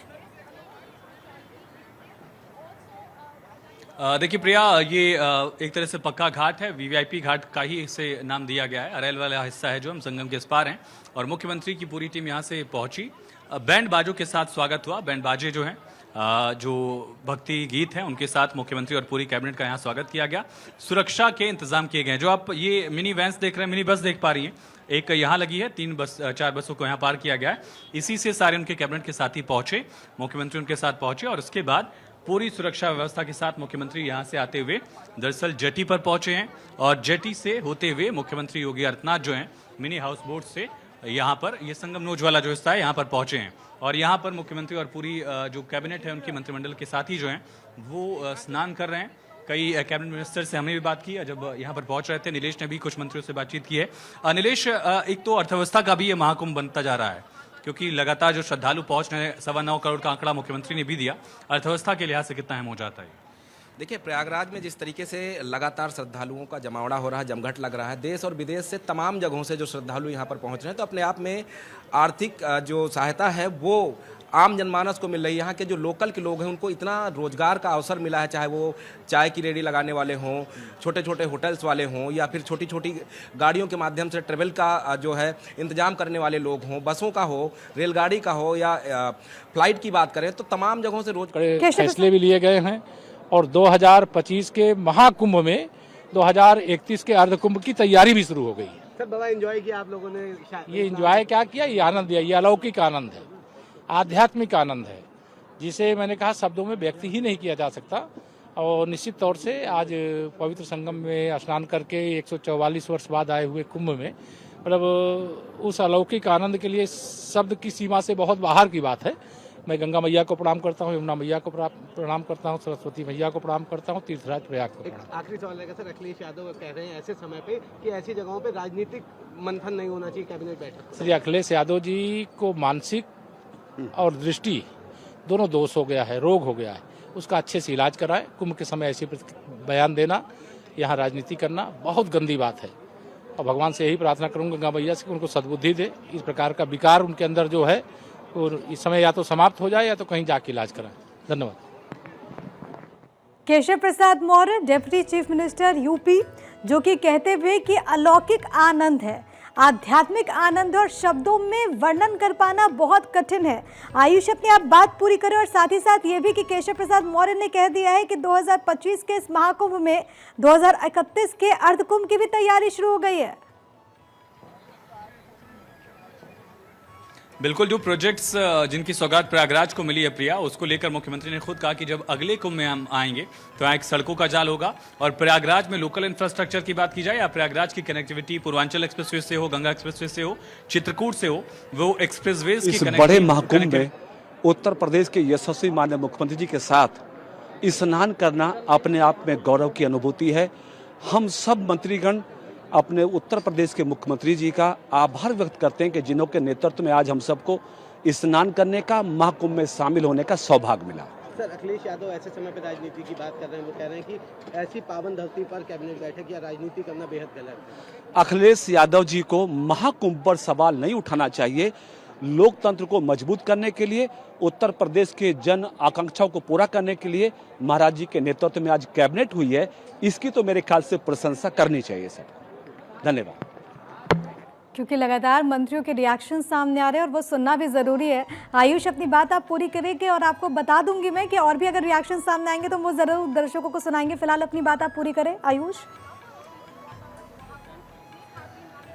देखिए प्रिया, ये एक तरह से पक्का घाट है, वीवीआईपी घाट का ही इसे नाम दिया गया है। अरेल वाला हिस्सा है जो हम संगम के इस पार हैं, और मुख्यमंत्री की पूरी टीम यहाँ से पहुंची। बैंड बाजों के साथ स्वागत हुआ। बैंड बाजे जो हैं, जो भक्ति गीत हैं, उनके साथ मुख्यमंत्री और पूरी कैबिनेट का यहाँ स्वागत किया गया। सुरक्षा के इंतजाम किए गए हैं। जो आप ये मिनी वैन्स देख रहे हैं, मिनी बस देख पा रही हैं, एक यहाँ लगी है, 4 बसों को यहाँ पार किया गया है। इसी से सारे उनके कैबिनेट के साथ ही पहुंचे, मुख्यमंत्री उनके साथ पहुंचे, और उसके बाद पूरी सुरक्षा व्यवस्था के साथ मुख्यमंत्री यहाँ से आते हुए दरअसल जेटी पर पहुंचे हैं, और जेटी से होते हुए मुख्यमंत्री योगी आदित्यनाथ जो हैं मिनी हाउस बोट से यहाँ पर, ये संगम नोज वाला जो हिस्सा है, यहाँ पर पहुंचे हैं। और यहाँ पर मुख्यमंत्री और पूरी जो कैबिनेट है उनकी मंत्रिमंडल के साथी जो हैं वो स्नान कर रहे हैं। कई कैबिनेट मिनिस्टर से हमने भी बात की जब यहाँ पर पहुंच रहे थे। नीलेश ने भी कुछ मंत्रियों से बातचीत की है। नीलेश, एक तो अर्थव्यवस्था का भी ये महाकुंभ बनता जा रहा है, क्योंकि लगातार जो श्रद्धालु पहुंच रहे हैं, 9.25 करोड़ का आंकड़ा मुख्यमंत्री ने भी दिया। अर्थव्यवस्था के लिहाज से कितना अहम हो जाता है? देखिए, प्रयागराज में जिस तरीके से लगातार श्रद्धालुओं का जमावड़ा हो रहा है, जमघट लग रहा है, देश और विदेश से तमाम जगहों से जो श्रद्धालु यहाँ पर पहुँच रहे हैं, तो अपने आप में आर्थिक जो सहायता है वो आम जनमानस को मिल रही है। यहाँ के जो लोकल के लोग हैं उनको इतना रोजगार का अवसर मिला है, चाहे वो चाय की रेडी लगाने वाले हों, छोटे छोटे होटल्स वाले हों, या फिर छोटी छोटी गाड़ियों के माध्यम से ट्रेवल का जो है इंतजाम करने वाले लोग हों, बसों का हो, रेलगाड़ी का हो, या फ्लाइट की बात करें, तो तमाम जगहों से रोज फैसले भी लिए गए हैं। और 2025 के महाकुंभ में 2031 के अर्धकुंभ की तैयारी भी शुरू हो गई है। सर, बड़ा एंजॉय किया आप लोगों ने। ये एंजॉय क्या किया, ये आनंद दिया, ये अलौकिक आनंद है, आध्यात्मिक आनंद है, जिसे मैंने कहा शब्दों में व्यक्त ही नहीं किया जा सकता। और निश्चित तौर से आज पवित्र संगम में स्नान करके 144 वर्ष बाद आए हुए कुंभ में मतलब उस अलौकिक आनंद के लिए शब्द की सीमा से बहुत बाहर की बात है। मैं गंगा मैया को प्रणाम करता हूँ, यमुना मैया को प्रणाम करता हूँ, सरस्वती मैया को प्रणाम करता हूँ, तीर्थराज प्रयाग को प्रणाम। आखिरी सवाल रहेगा सर, अखिलेश यादव कह रहे हैं ऐसे समय पे कि ऐसी जगहों पे राजनीतिक मंथन नहीं होना चाहिए कैबिनेट बैठक। श्री अखिलेश यादव जी को मानसिक और दृष्टि दोनों दोष हो गया है, रोग हो गया है, उसका अच्छे से इलाज कराएं। कुंभ के समय ऐसे बयान देना, यहाँ राजनीति करना बहुत गंदी बात है। और भगवान से यही प्रार्थना करूँगा, गंगा मैया से, कि उनको सद्बुद्धि दे। इस प्रकार का विकार उनके अंदर जो है और इस समय या तो समाप्त हो जाए या तो कहीं जाके इलाज कराएं। धन्यवाद। Keshav Prasad Maurya, deputy chief minister UP, जो कि कहते हुए कि अलौकिक आनंद है, आध्यात्मिक आनंद और शब्दों में वर्णन कर पाना बहुत कठिन है। आयुष अपनी आप बात पूरी करें, और साथ ही साथ ये भी कि केशव प्रसाद मौर्य ने कह दिया है कि 2025 के इस महाकुंभ में 2031 के अर्धकुंभ की भी तैयारी शुरू हो गई है। बिल्कुल, जो प्रोजेक्ट्स जिनकी सौगात प्रयागराज को मिली है प्रिया, उसको लेकर मुख्यमंत्री ने खुद कहा कि जब अगले कुंभ में हम आएंगे तो यहाँ एक सड़कों का जाल होगा। और प्रयागराज में लोकल इंफ्रास्ट्रक्चर की बात की जाए या प्रयागराज की कनेक्टिविटी पूर्वांचल एक्सप्रेसवे से हो, गंगा एक्सप्रेसवे से हो, चित्रकूट से हो, वो एक्सप्रेसवेज की इस बड़े महाकुंभ में उत्तर प्रदेश के यशस्वी माननीय मुख्यमंत्री जी के साथ स्नान करना अपने आप में गौरव की अनुभूति है। हम सब मंत्रीगण अपने उत्तर प्रदेश के मुख्यमंत्री जी का आभार व्यक्त करते हैं कि जिन्हों के नेतृत्व में आज हम सबको स्नान करने का, महाकुंभ में शामिल होने का सौभाग्य मिला। सर, अखिलेश यादव ऐसे समय पे राजनीति की बात कर रहे हैं। वो कह रहे हैं कि ऐसी पावन धरती पर कैबिनेट बैठक या राजनीति करना बेहद गलत है। अखिलेश यादव जी को महाकुंभ पर सवाल नहीं उठाना चाहिए। लोकतंत्र को मजबूत करने के लिए, उत्तर प्रदेश के जन आकांक्षाओं को पूरा करने के लिए महाराज जी के नेतृत्व में आज कैबिनेट हुई है, इसकी तो मेरे ख्याल से प्रशंसा करनी चाहिए सर। धन्यवाद। क्योंकि लगातार मंत्रियों के रिएक्शन सामने आ रहे हैं और वो सुनना भी जरूरी है। आयुष, अपनी बात आप पूरी करेंगे और आपको बता दूंगी मैं कि और भी अगर रिएक्शन सामने आएंगे तो वो जरूर दर्शकों को सुनाएंगे। फिलहाल अपनी बात आप पूरी करें आयुष।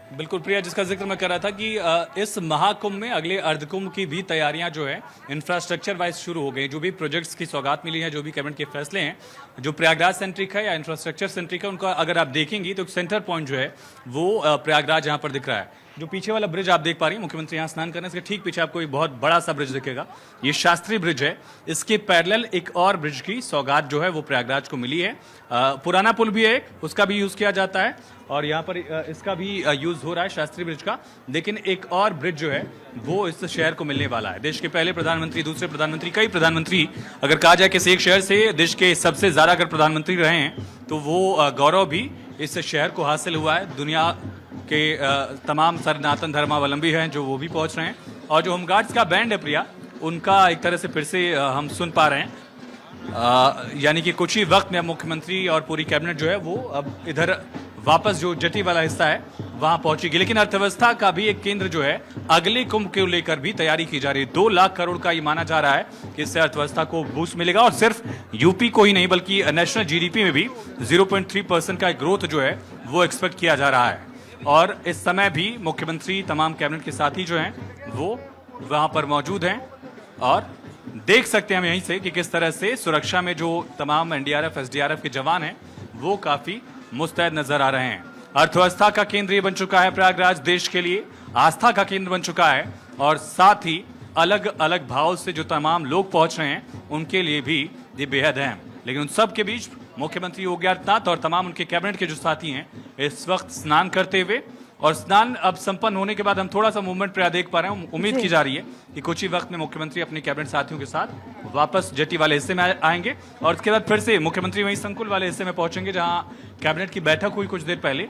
बिल्कुल प्रिया, जिसका जिक्र मैं कर रहा था कि इस महाकुंभ में अगले अर्धकुंभ की भी तैयारियां जो है इंफ्रास्ट्रक्चर वाइज शुरू हो गई। जो भी प्रोजेक्ट्स की सौगात मिली है, जो भी कैबिनेट के फैसले हैं, जो प्रयागराज सेंट्रिक है या इंफ्रास्ट्रक्चर सेंट्रिक है, उनका अगर आप देखेंगी तो सेंटर पॉइंट जो है वो प्रयागराज यहाँ पर दिख रहा है। जो पीछे वाला ब्रिज आप देख पा रही हैं, मुख्यमंत्री यहाँ स्नान करने से ठीक पीछे आपको एक बहुत बड़ा सा ब्रिज दिखेगा, ये शास्त्री ब्रिज है। इसके पैरेलल एक और ब्रिज की सौगात जो है वो प्रयागराज को मिली है। पुराना पुल भी है एक, उसका भी यूज किया जाता है और यहाँ पर इसका भी यूज हो रहा है शास्त्री ब्रिज का। लेकिन एक और ब्रिज जो है वो इस शहर को मिलने वाला है। देश के पहले प्रधानमंत्री, दूसरे प्रधानमंत्री, कई प्रधानमंत्री, अगर कहा जाए किसी एक शहर से देश के सबसे ज्यादा अगर प्रधानमंत्री रहे हैं तो वो गौरव भी इस शहर को हासिल हुआ है। दुनिया के तमाम सनातन धर्मावलंबी हैं जो वो भी पहुंच रहे हैं। और जो होमगार्ड्स का बैंड है प्रिया, उनका एक तरह से फिर से हम सुन पा रहे हैं। यानी कि कुछ ही वक्त में मुख्यमंत्री और पूरी कैबिनेट जो है वो अब इधर वापस जो जेटी वाला हिस्सा है वहां पहुंचेगी। लेकिन अर्थव्यवस्था का भी एक केंद्र जो है अगले कुंभ को लेकर भी तैयारी की जा रही है। 2 लाख करोड़ का ये माना जा रहा है कि इससे अर्थव्यवस्था को बूस्ट मिलेगा। और सिर्फ यूपी को ही नहीं बल्कि नेशनल जीडीपी में भी 0.3% का ग्रोथ जो है वो एक्सपेक्ट किया जा रहा है। और इस समय भी मुख्यमंत्री तमाम कैबिनेट के साथी जो हैं वो वहां पर मौजूद हैं और देख सकते हैं हम यहीं से कि किस तरह से सुरक्षा में जो तमाम एनडीआरएफ, एसडीआरएफ के जवान हैं वो काफी मुस्तैद नजर आ रहे हैं। अर्थव्यवस्था का केंद्र ये बन चुका है प्रयागराज, देश के लिए आस्था का केंद्र बन चुका है और साथ ही अलग अलग भाव से जो तमाम लोग पहुंच रहे हैं उनके लिए भी ये बेहद अहम। लेकिन उन सब के बीच मुख्यमंत्री योगी आदित्यनाथ और तमाम उनके कैबिनेट के जो साथी हैं इस वक्त स्नान करते हुए, और स्नान अब संपन्न होने के बाद हम थोड़ा सा मूवमेंट पर देख पा रहे हैं। उम्मीद की जा रही है कि कुछ ही वक्त में मुख्यमंत्री अपने कैबिनेट साथियों के साथ वापस जेटी वाले हिस्से में आएंगे और उसके बाद फिर से मुख्यमंत्री वहीं संकुल वाले हिस्से में पहुंचेंगे जहां कैबिनेट की बैठक हुई कुछ देर पहले।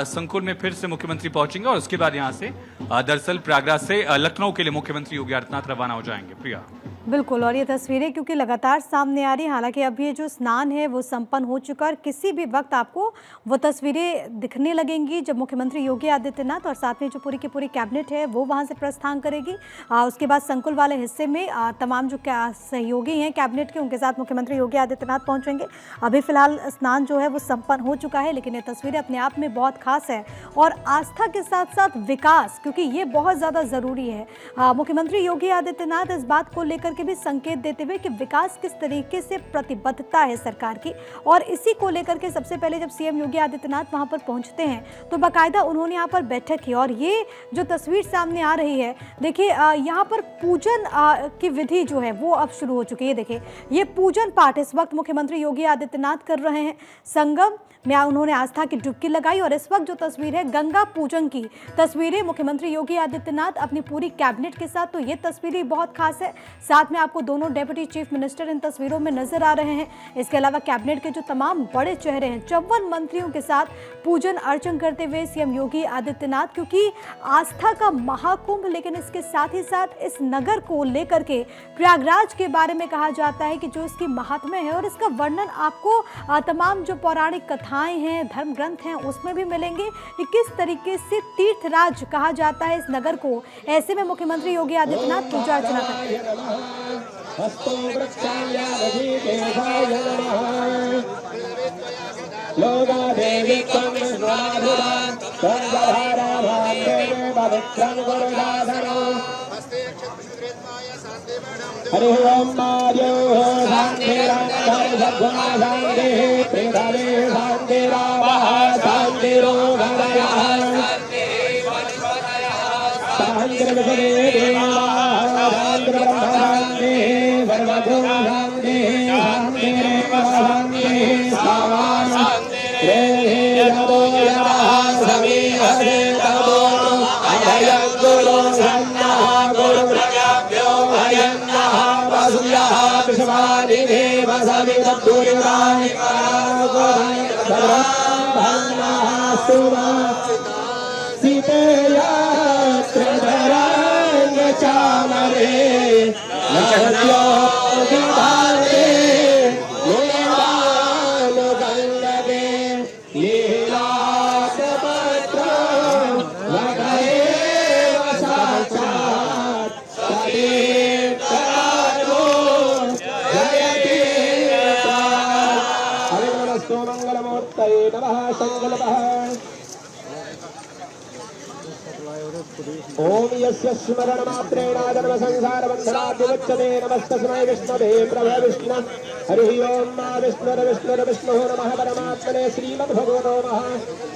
संकुल में फिर से मुख्यमंत्री पहुंचेंगे और उसके बाद यहां से दरअसल प्रयागराज से लखनऊ के लिए मुख्यमंत्री योगी आदित्यनाथ रवाना हो जाएंगे। प्रिया, बिल्कुल, और ये तस्वीरें क्योंकि लगातार सामने आ रही हैं, हालांकि अब ये जो स्नान है वो संपन्न हो चुका है और किसी भी वक्त आपको वो तस्वीरें दिखने लगेंगी जब मुख्यमंत्री योगी आदित्यनाथ और साथ में जो पूरी की पूरी कैबिनेट है वो वहां से प्रस्थान करेगी। उसके बाद संकुल वाले हिस्से में तमाम जो सहयोगी हैं कैबिनेट के उनके साथ मुख्यमंत्री योगी आदित्यनाथ पहुंचेंगे। अभी फिलहाल स्नान जो है वो संपन्न हो चुका है, लेकिन ये तस्वीरें अपने आप में बहुत खास है और आस्था के साथ साथ विकास, क्योंकि ये बहुत ज़्यादा ज़रूरी है। मुख्यमंत्री योगी आदित्यनाथ इस बात को लेकर के भी संकेत देते हुए कि विकास किस तरीके से प्रतिबद्धता है सरकार की, और इसी को लेकर के सबसे पहले जब सीएम योगी आदित्यनाथ वहां पर पहुंचते हैं तो बाकायदा उन्होंने यहां पर बैठक की। और ये जो तस्वीर सामने आ रही है, देखिए यहां पर पूजन की विधि जो है वो अब शुरू हो चुकी है। देखिए ये पूजन पाठ इस वक्त मुख्यमंत्री योगी आदित्यनाथ कर रहे हैं। संगम में उन्होंने आस्था की डुबकी लगाई और इस वक्त जो तस्वीर है गंगा पूजन की तस्वीरें मुख्यमंत्री योगी आदित्यनाथ अपनी पूरी कैबिनेट के साथ, तो ये तस्वीरें बहुत खास है। साथ में आपको दोनों डेप्यूटी चीफ मिनिस्टर इन तस्वीरों में नजर आ रहे हैं। इसके अलावा कैबिनेट के जो तमाम बड़े चेहरे हैं 54 मंत्रियों के साथ पूजन अर्चन करते हुए सीएम योगी आदित्यनाथ, क्योंकि आस्था का महाकुंभ, लेकिन इसके साथ ही साथ इस नगर को लेकर के प्रयागराज के बारे में कहा जाता है कि जो इसकी महात्म्य है और इसका वर्णन आपको तमाम जो पौराणिक कथाएं हैं, धर्म ग्रंथ हैं उसमें भी मिलेंगे कि किस तरीके से तीर्थराज कहा जाता है इस नगर को। ऐसे में मुख्यमंत्री योगी आदित्यनाथ पूजा अर्चना करते हरि ओम मार्यो शांति शांति प्रेधावे शांति रामः शांति रोगया शांति देवा शांति ब्रह्मांडे सर्वगो शांति शांति शांति शांति रे जगो जगः समी हरे तबो अभयं गुरु सन्नः गुरु प्रज्ञाभ्यो अयं देव सवि दूरिवाय सीतेया त्रिधरंग चामरे भारते गंगे लीला पत्र साक्षात् मंगलमूर्तये नमः संकल्पः ओम यस्य स्मरणमात्रेण जन्म संसार बन्धनात् विमुच्यते नमस्तस्मै विष्णवे प्रभो विष्णु हरि ओम मा विष्णुर्विष्णुर्विष्णुः नमः परमात्मने श्रीमद्भगवतो नमः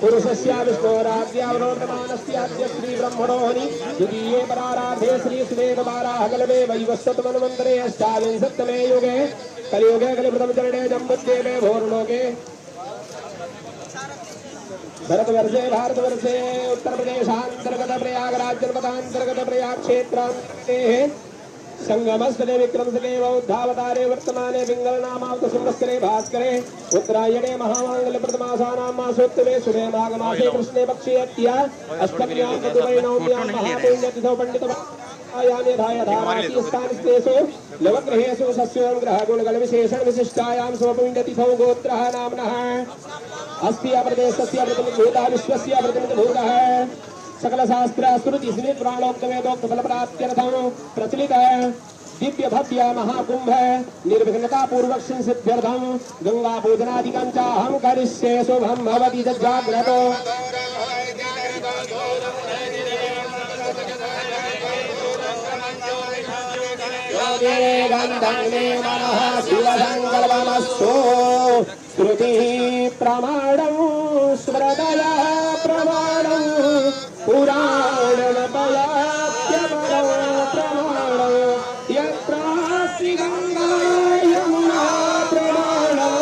पुरुषस्य विष्णोराज्ञावरोधमानस्याद्य श्रीब्रह्मणोऽनि द्वितीये पराराधे श्रीसुवेदवाराहकल्पे वैवस्वतमन्वन्तरे अष्टाविंशत्तमे युगे कलियुगे कलिप्रथमचरणे जम्बुद्वीपे भोर्लोके भारतवर्षे उत्तर प्रदेशांतर्गत प्रयागराज जनपदांतर्गत प्रयाग क्षेत्रांते संगमस्थले विक्रमस्थले बौद्धावतारे वर्तमाने पिंगल नामावत संवत्सरे भास्करे उत्तरायणे महामंगल प्रथमासानां मासोत्तमे शुभे माघ मासे कृष्णे पक्षे अत्या अष्टम्यां चतुर्णव्यां महापुण्यतिथौ पंडित आयामे धाय धाराति स्थानस्तेषु नवग्रहेषु सस्यों ग्रहगुणगल विशेषण विशिष्टायां स्वपुण्यतिथौ गोत्रः नाम्नः अस्ति प्रदेशस्य प्रतिनिधिभूतः विश्वस्य प्रतिनिधिभूतः सकल शास्त्र श्रुति स्मृति पुराणोक्त वेदोक्त फल प्राप्त्यर्थं प्रचलित दिव्य भव्य महाकुंभ निर्विघ्नता पूर्वक सिद्ध्यर्थं गंगा पूजनादिकं च अहं करिष्ये शुभं भवति जाग्रतो शिवसंकल्पमस्तु श्रुतिः प्रमाणं स्मृतयः प्रमाणं पुराणमपयाप्यपरं प्रमाणं यत्रास्ति गंगा यमुना प्रमाणं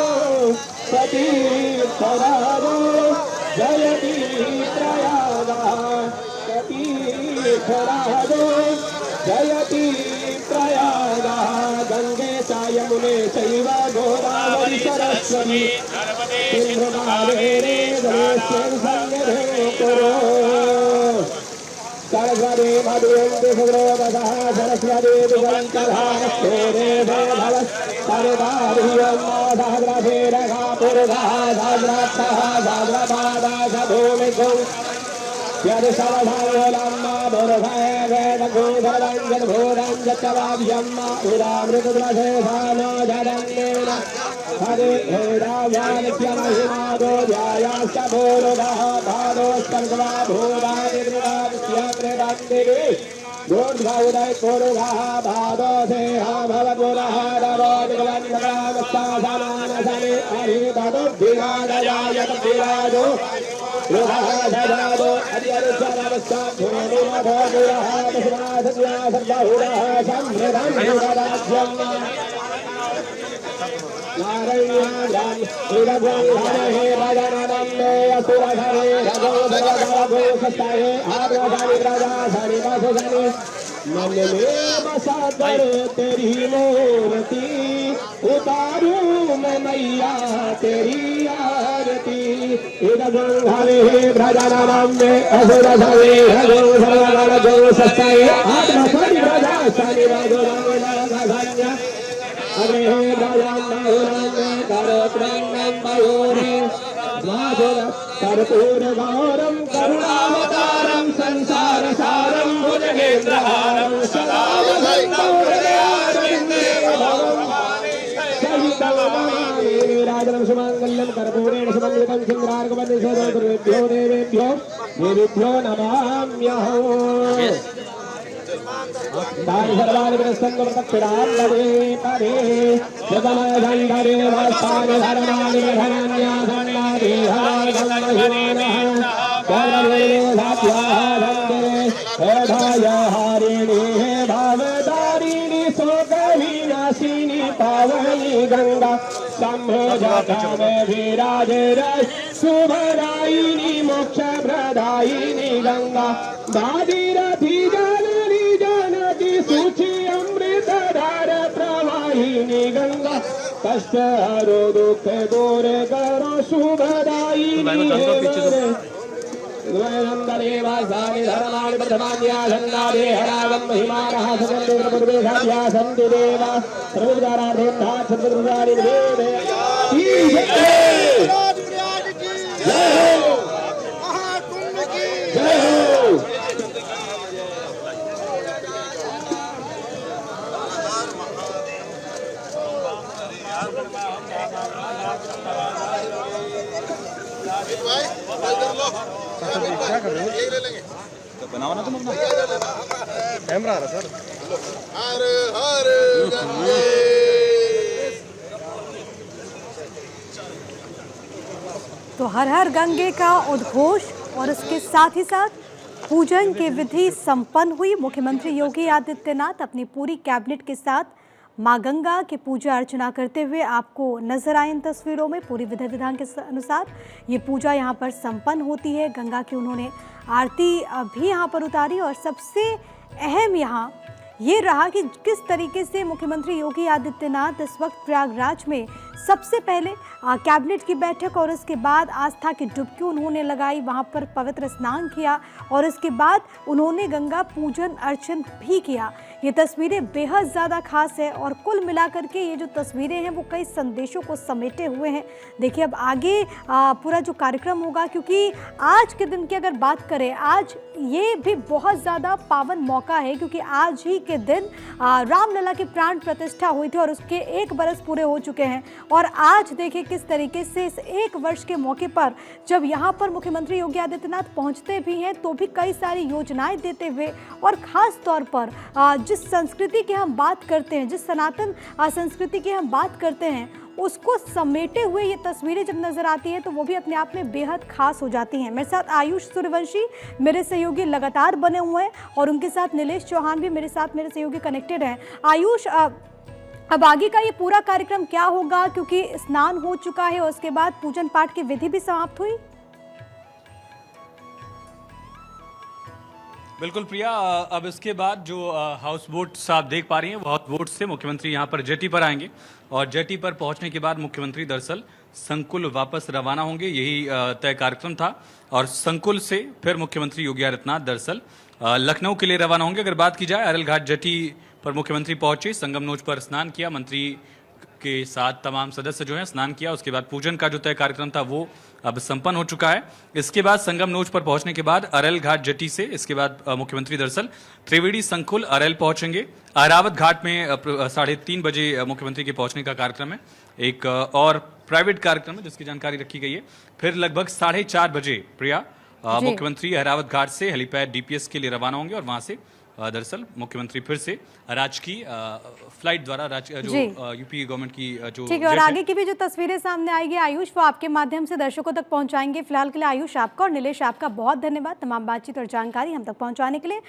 स्वराजो जयति प्रयागराज तीर्थराजो जयति प्रयागराज गंगे च यमुने चैव गोदावरी सरस्वती सिंधुकावेरी जलेस्मिन् सन्निधिं कुरु सरस्वती मधुरेन्द्र सुग्रोदसः सरस्वती दिगन्तधारस्तेरे भव सर्वाभियन्नाधाग्रभेरगा पुरुषः साग्रත්තः साग्रपादा स भूमिगुं यदुसवधानोलम्मा बुरुषः वेदगोधरञ्जन भूरञ्जतवाभ्यम्मा उदामृतद्रशेषानो जगन्नेन हरे हेराव्यानित्यमहिमादो ध्यायाश्च भूरुगः पादोस्पर्गवा भूरादिद्रुवादिस्यत्रिदन्दिरे गोर्धौदय कुरुगः पादोसेह भवद्गुरः नवोदिगवन्धरामस्तासमानसने हरितदुद्धिराजयायतद्धिराजो गृहः ददादो अद्यरुचरवस्ताभूमिमधोगुरः दशमासद्व्यासद्बहुरः संहृतं विददाध्यम् नारायणां श्रीरघुवंशे भजननन्दे असुरधरे रघोधरगोसस्तये आर्यधनि प्रजासनि वसुधनि मन में बसा कर तेरी मूर्ति उतारू मैं मैया तेरी आरती रघुवंशे भजननन्दे असुरधरे रघोधरगोसस्तये आर्यधनि प्रजासनि वसुधनि अग्रे भजन्नहुरन्ने करत्रन्नं मयूरे माधुर कर्पूरगौरं करुणावतारं संसारसारं भुजगेन्द्रहारं सदा वसन्तं हृदयारविन्दे भवं सहितं नमामि नीराजनं सुमङ्गल्यं कर्पूरेण सुमङ्गलितं सिंहार्घवन्निषेधो गुरुभ्यो देवेभ्यो नमाम्यहम् दानि सर्वाणि प्रसङ्गप्रदक्षिणां लभे परे जगमधन्धरे वास्तानि धर्माणि धनन्यासन्नादेहागमहिमानः गौरवेधात्याः धन्दिरे हेधायहारिणि हे भावदारिणि शोकविनाशिनि पावनि गङ्गा सम्भोजकामे विराजरः शुभदायिनि मोक्षप्रदायिनि गङ्गा भागीरथी सूची अमृतधार प्रवाहिनी गंगा कष्ट हरो दुख दूर करो शुभदायिनी नंददेवासानि धर्माणि प्रथमान्यासन्नादे हरागं महिमानः सगन्धेन्द्रपुरुषाभ्या सन्ति देवा प्रभुदाराधेन्धा सद्गुरुदारि देवे बनाओ ना तुम अपना कैमरा आ रहा सर हर हर तो हर हर गंगे का उद्घोष और इसके साथ ही साथ पूजन की विधि संपन्न हुई। मुख्यमंत्री योगी आदित्यनाथ अपनी पूरी कैबिनेट के साथ मां गंगा की पूजा अर्चना करते हुए आपको नजर आए इन तस्वीरों में। पूरी विधि विधान के अनुसार ये पूजा यहाँ पर संपन्न होती है। गंगा की उन्होंने आरती भी यहाँ पर उतारी और सबसे अहम यहाँ ये रहा कि किस तरीके से मुख्यमंत्री योगी आदित्यनाथ इस वक्त प्रयागराज में सबसे पहले कैबिनेट की बैठक और उसके बाद आस्था की डुबकी उन्होंने लगाई, वहाँ पर पवित्र स्नान किया और इसके बाद उन्होंने गंगा पूजन अर्चन भी किया। ये तस्वीरें बेहद ज़्यादा खास है और कुल मिलाकर के ये जो तस्वीरें हैं वो कई संदेशों को समेटे हुए हैं। देखिए अब आगे पूरा जो कार्यक्रम होगा, क्योंकि आज के दिन की अगर बात करें, आज ये भी बहुत ज़्यादा पावन मौका है क्योंकि आज ही के दिन रामलला की प्राण प्रतिष्ठा हुई थी और उसके 1 बरस पूरे हो चुके हैं। और आज देखिए किस तरीके से इस 1 वर्ष के मौके पर जब यहाँ पर मुख्यमंत्री योगी आदित्यनाथ पहुँचते भी हैं तो भी कई सारी योजनाएं देते हुए और ख़ास तौर पर जिस संस्कृति की हम बात करते हैं, जिस सनातन संस्कृति की हम बात करते हैं, उसको समेटे हुए ये तस्वीरें जब नज़र आती हैं तो वो भी अपने आप में बेहद खास हो जाती हैं। मेरे साथ आयुष सूर्यवंशी मेरे सहयोगी लगातार बने हुए हैं और उनके साथ नीलेश चौहान भी मेरे साथ मेरे सहयोगी कनेक्टेड हैं। आयुष, अब आगे का ये पूरा कार्यक्रम क्या होगा, क्योंकि स्नान हो चुका है और उसके बाद पूजन पाठ की विधि भी समाप्त हुई। बिल्कुल प्रिया, अब इसके बाद जो हाउस बोट्स आप देख पा रही हैं वो हाउस बोट से मुख्यमंत्री यहाँ पर जेटी पर आएंगे और जेटी पर पहुंचने के बाद मुख्यमंत्री दरअसल संकुल वापस रवाना होंगे। यही तय कार्यक्रम था और संकुल से फिर मुख्यमंत्री योगी आदित्यनाथ दरअसल लखनऊ के लिए रवाना होंगे। अगर बात की जाए अरल घाट जेटी पर मुख्यमंत्री पहुंचे, संगम नोच पर स्नान किया, मंत्री के साथ तमाम सदस्य जो हैं स्नान किया, उसके बाद पूजन का जो तय कार्यक्रम था वो अब संपन्न हो चुका है। इसके बाद संगम नोच पर पहुंचने के बाद अरैल घाट जेटी से इसके बाद मुख्यमंत्री दरअसल त्रिवेणी संकुल अरैल पहुंचेंगे। अहरावत घाट में 3:30 बजे मुख्यमंत्री के पहुंचने का कार्यक्रम है। एक और प्राइवेट कार्यक्रम है जिसकी जानकारी रखी गई है। फिर लगभग 4:30 बजे प्रिया मुख्यमंत्री अहरावत घाट से हेलीपैड डीपीएस के लिए रवाना होंगे और वहां से दरअसल मुख्यमंत्री फिर से राजकीय फ्लाइट द्वारा यूपी गवर्नमेंट की जो ठीक है, और आगे की भी जो तस्वीरें सामने आएगी आयुष, वो आपके माध्यम से दर्शकों तक पहुंचाएंगे। फिलहाल के लिए आयुष आपका और नीलेश आपका बहुत धन्यवाद तमाम बातचीत और जानकारी हम तक पहुंचाने के लिए।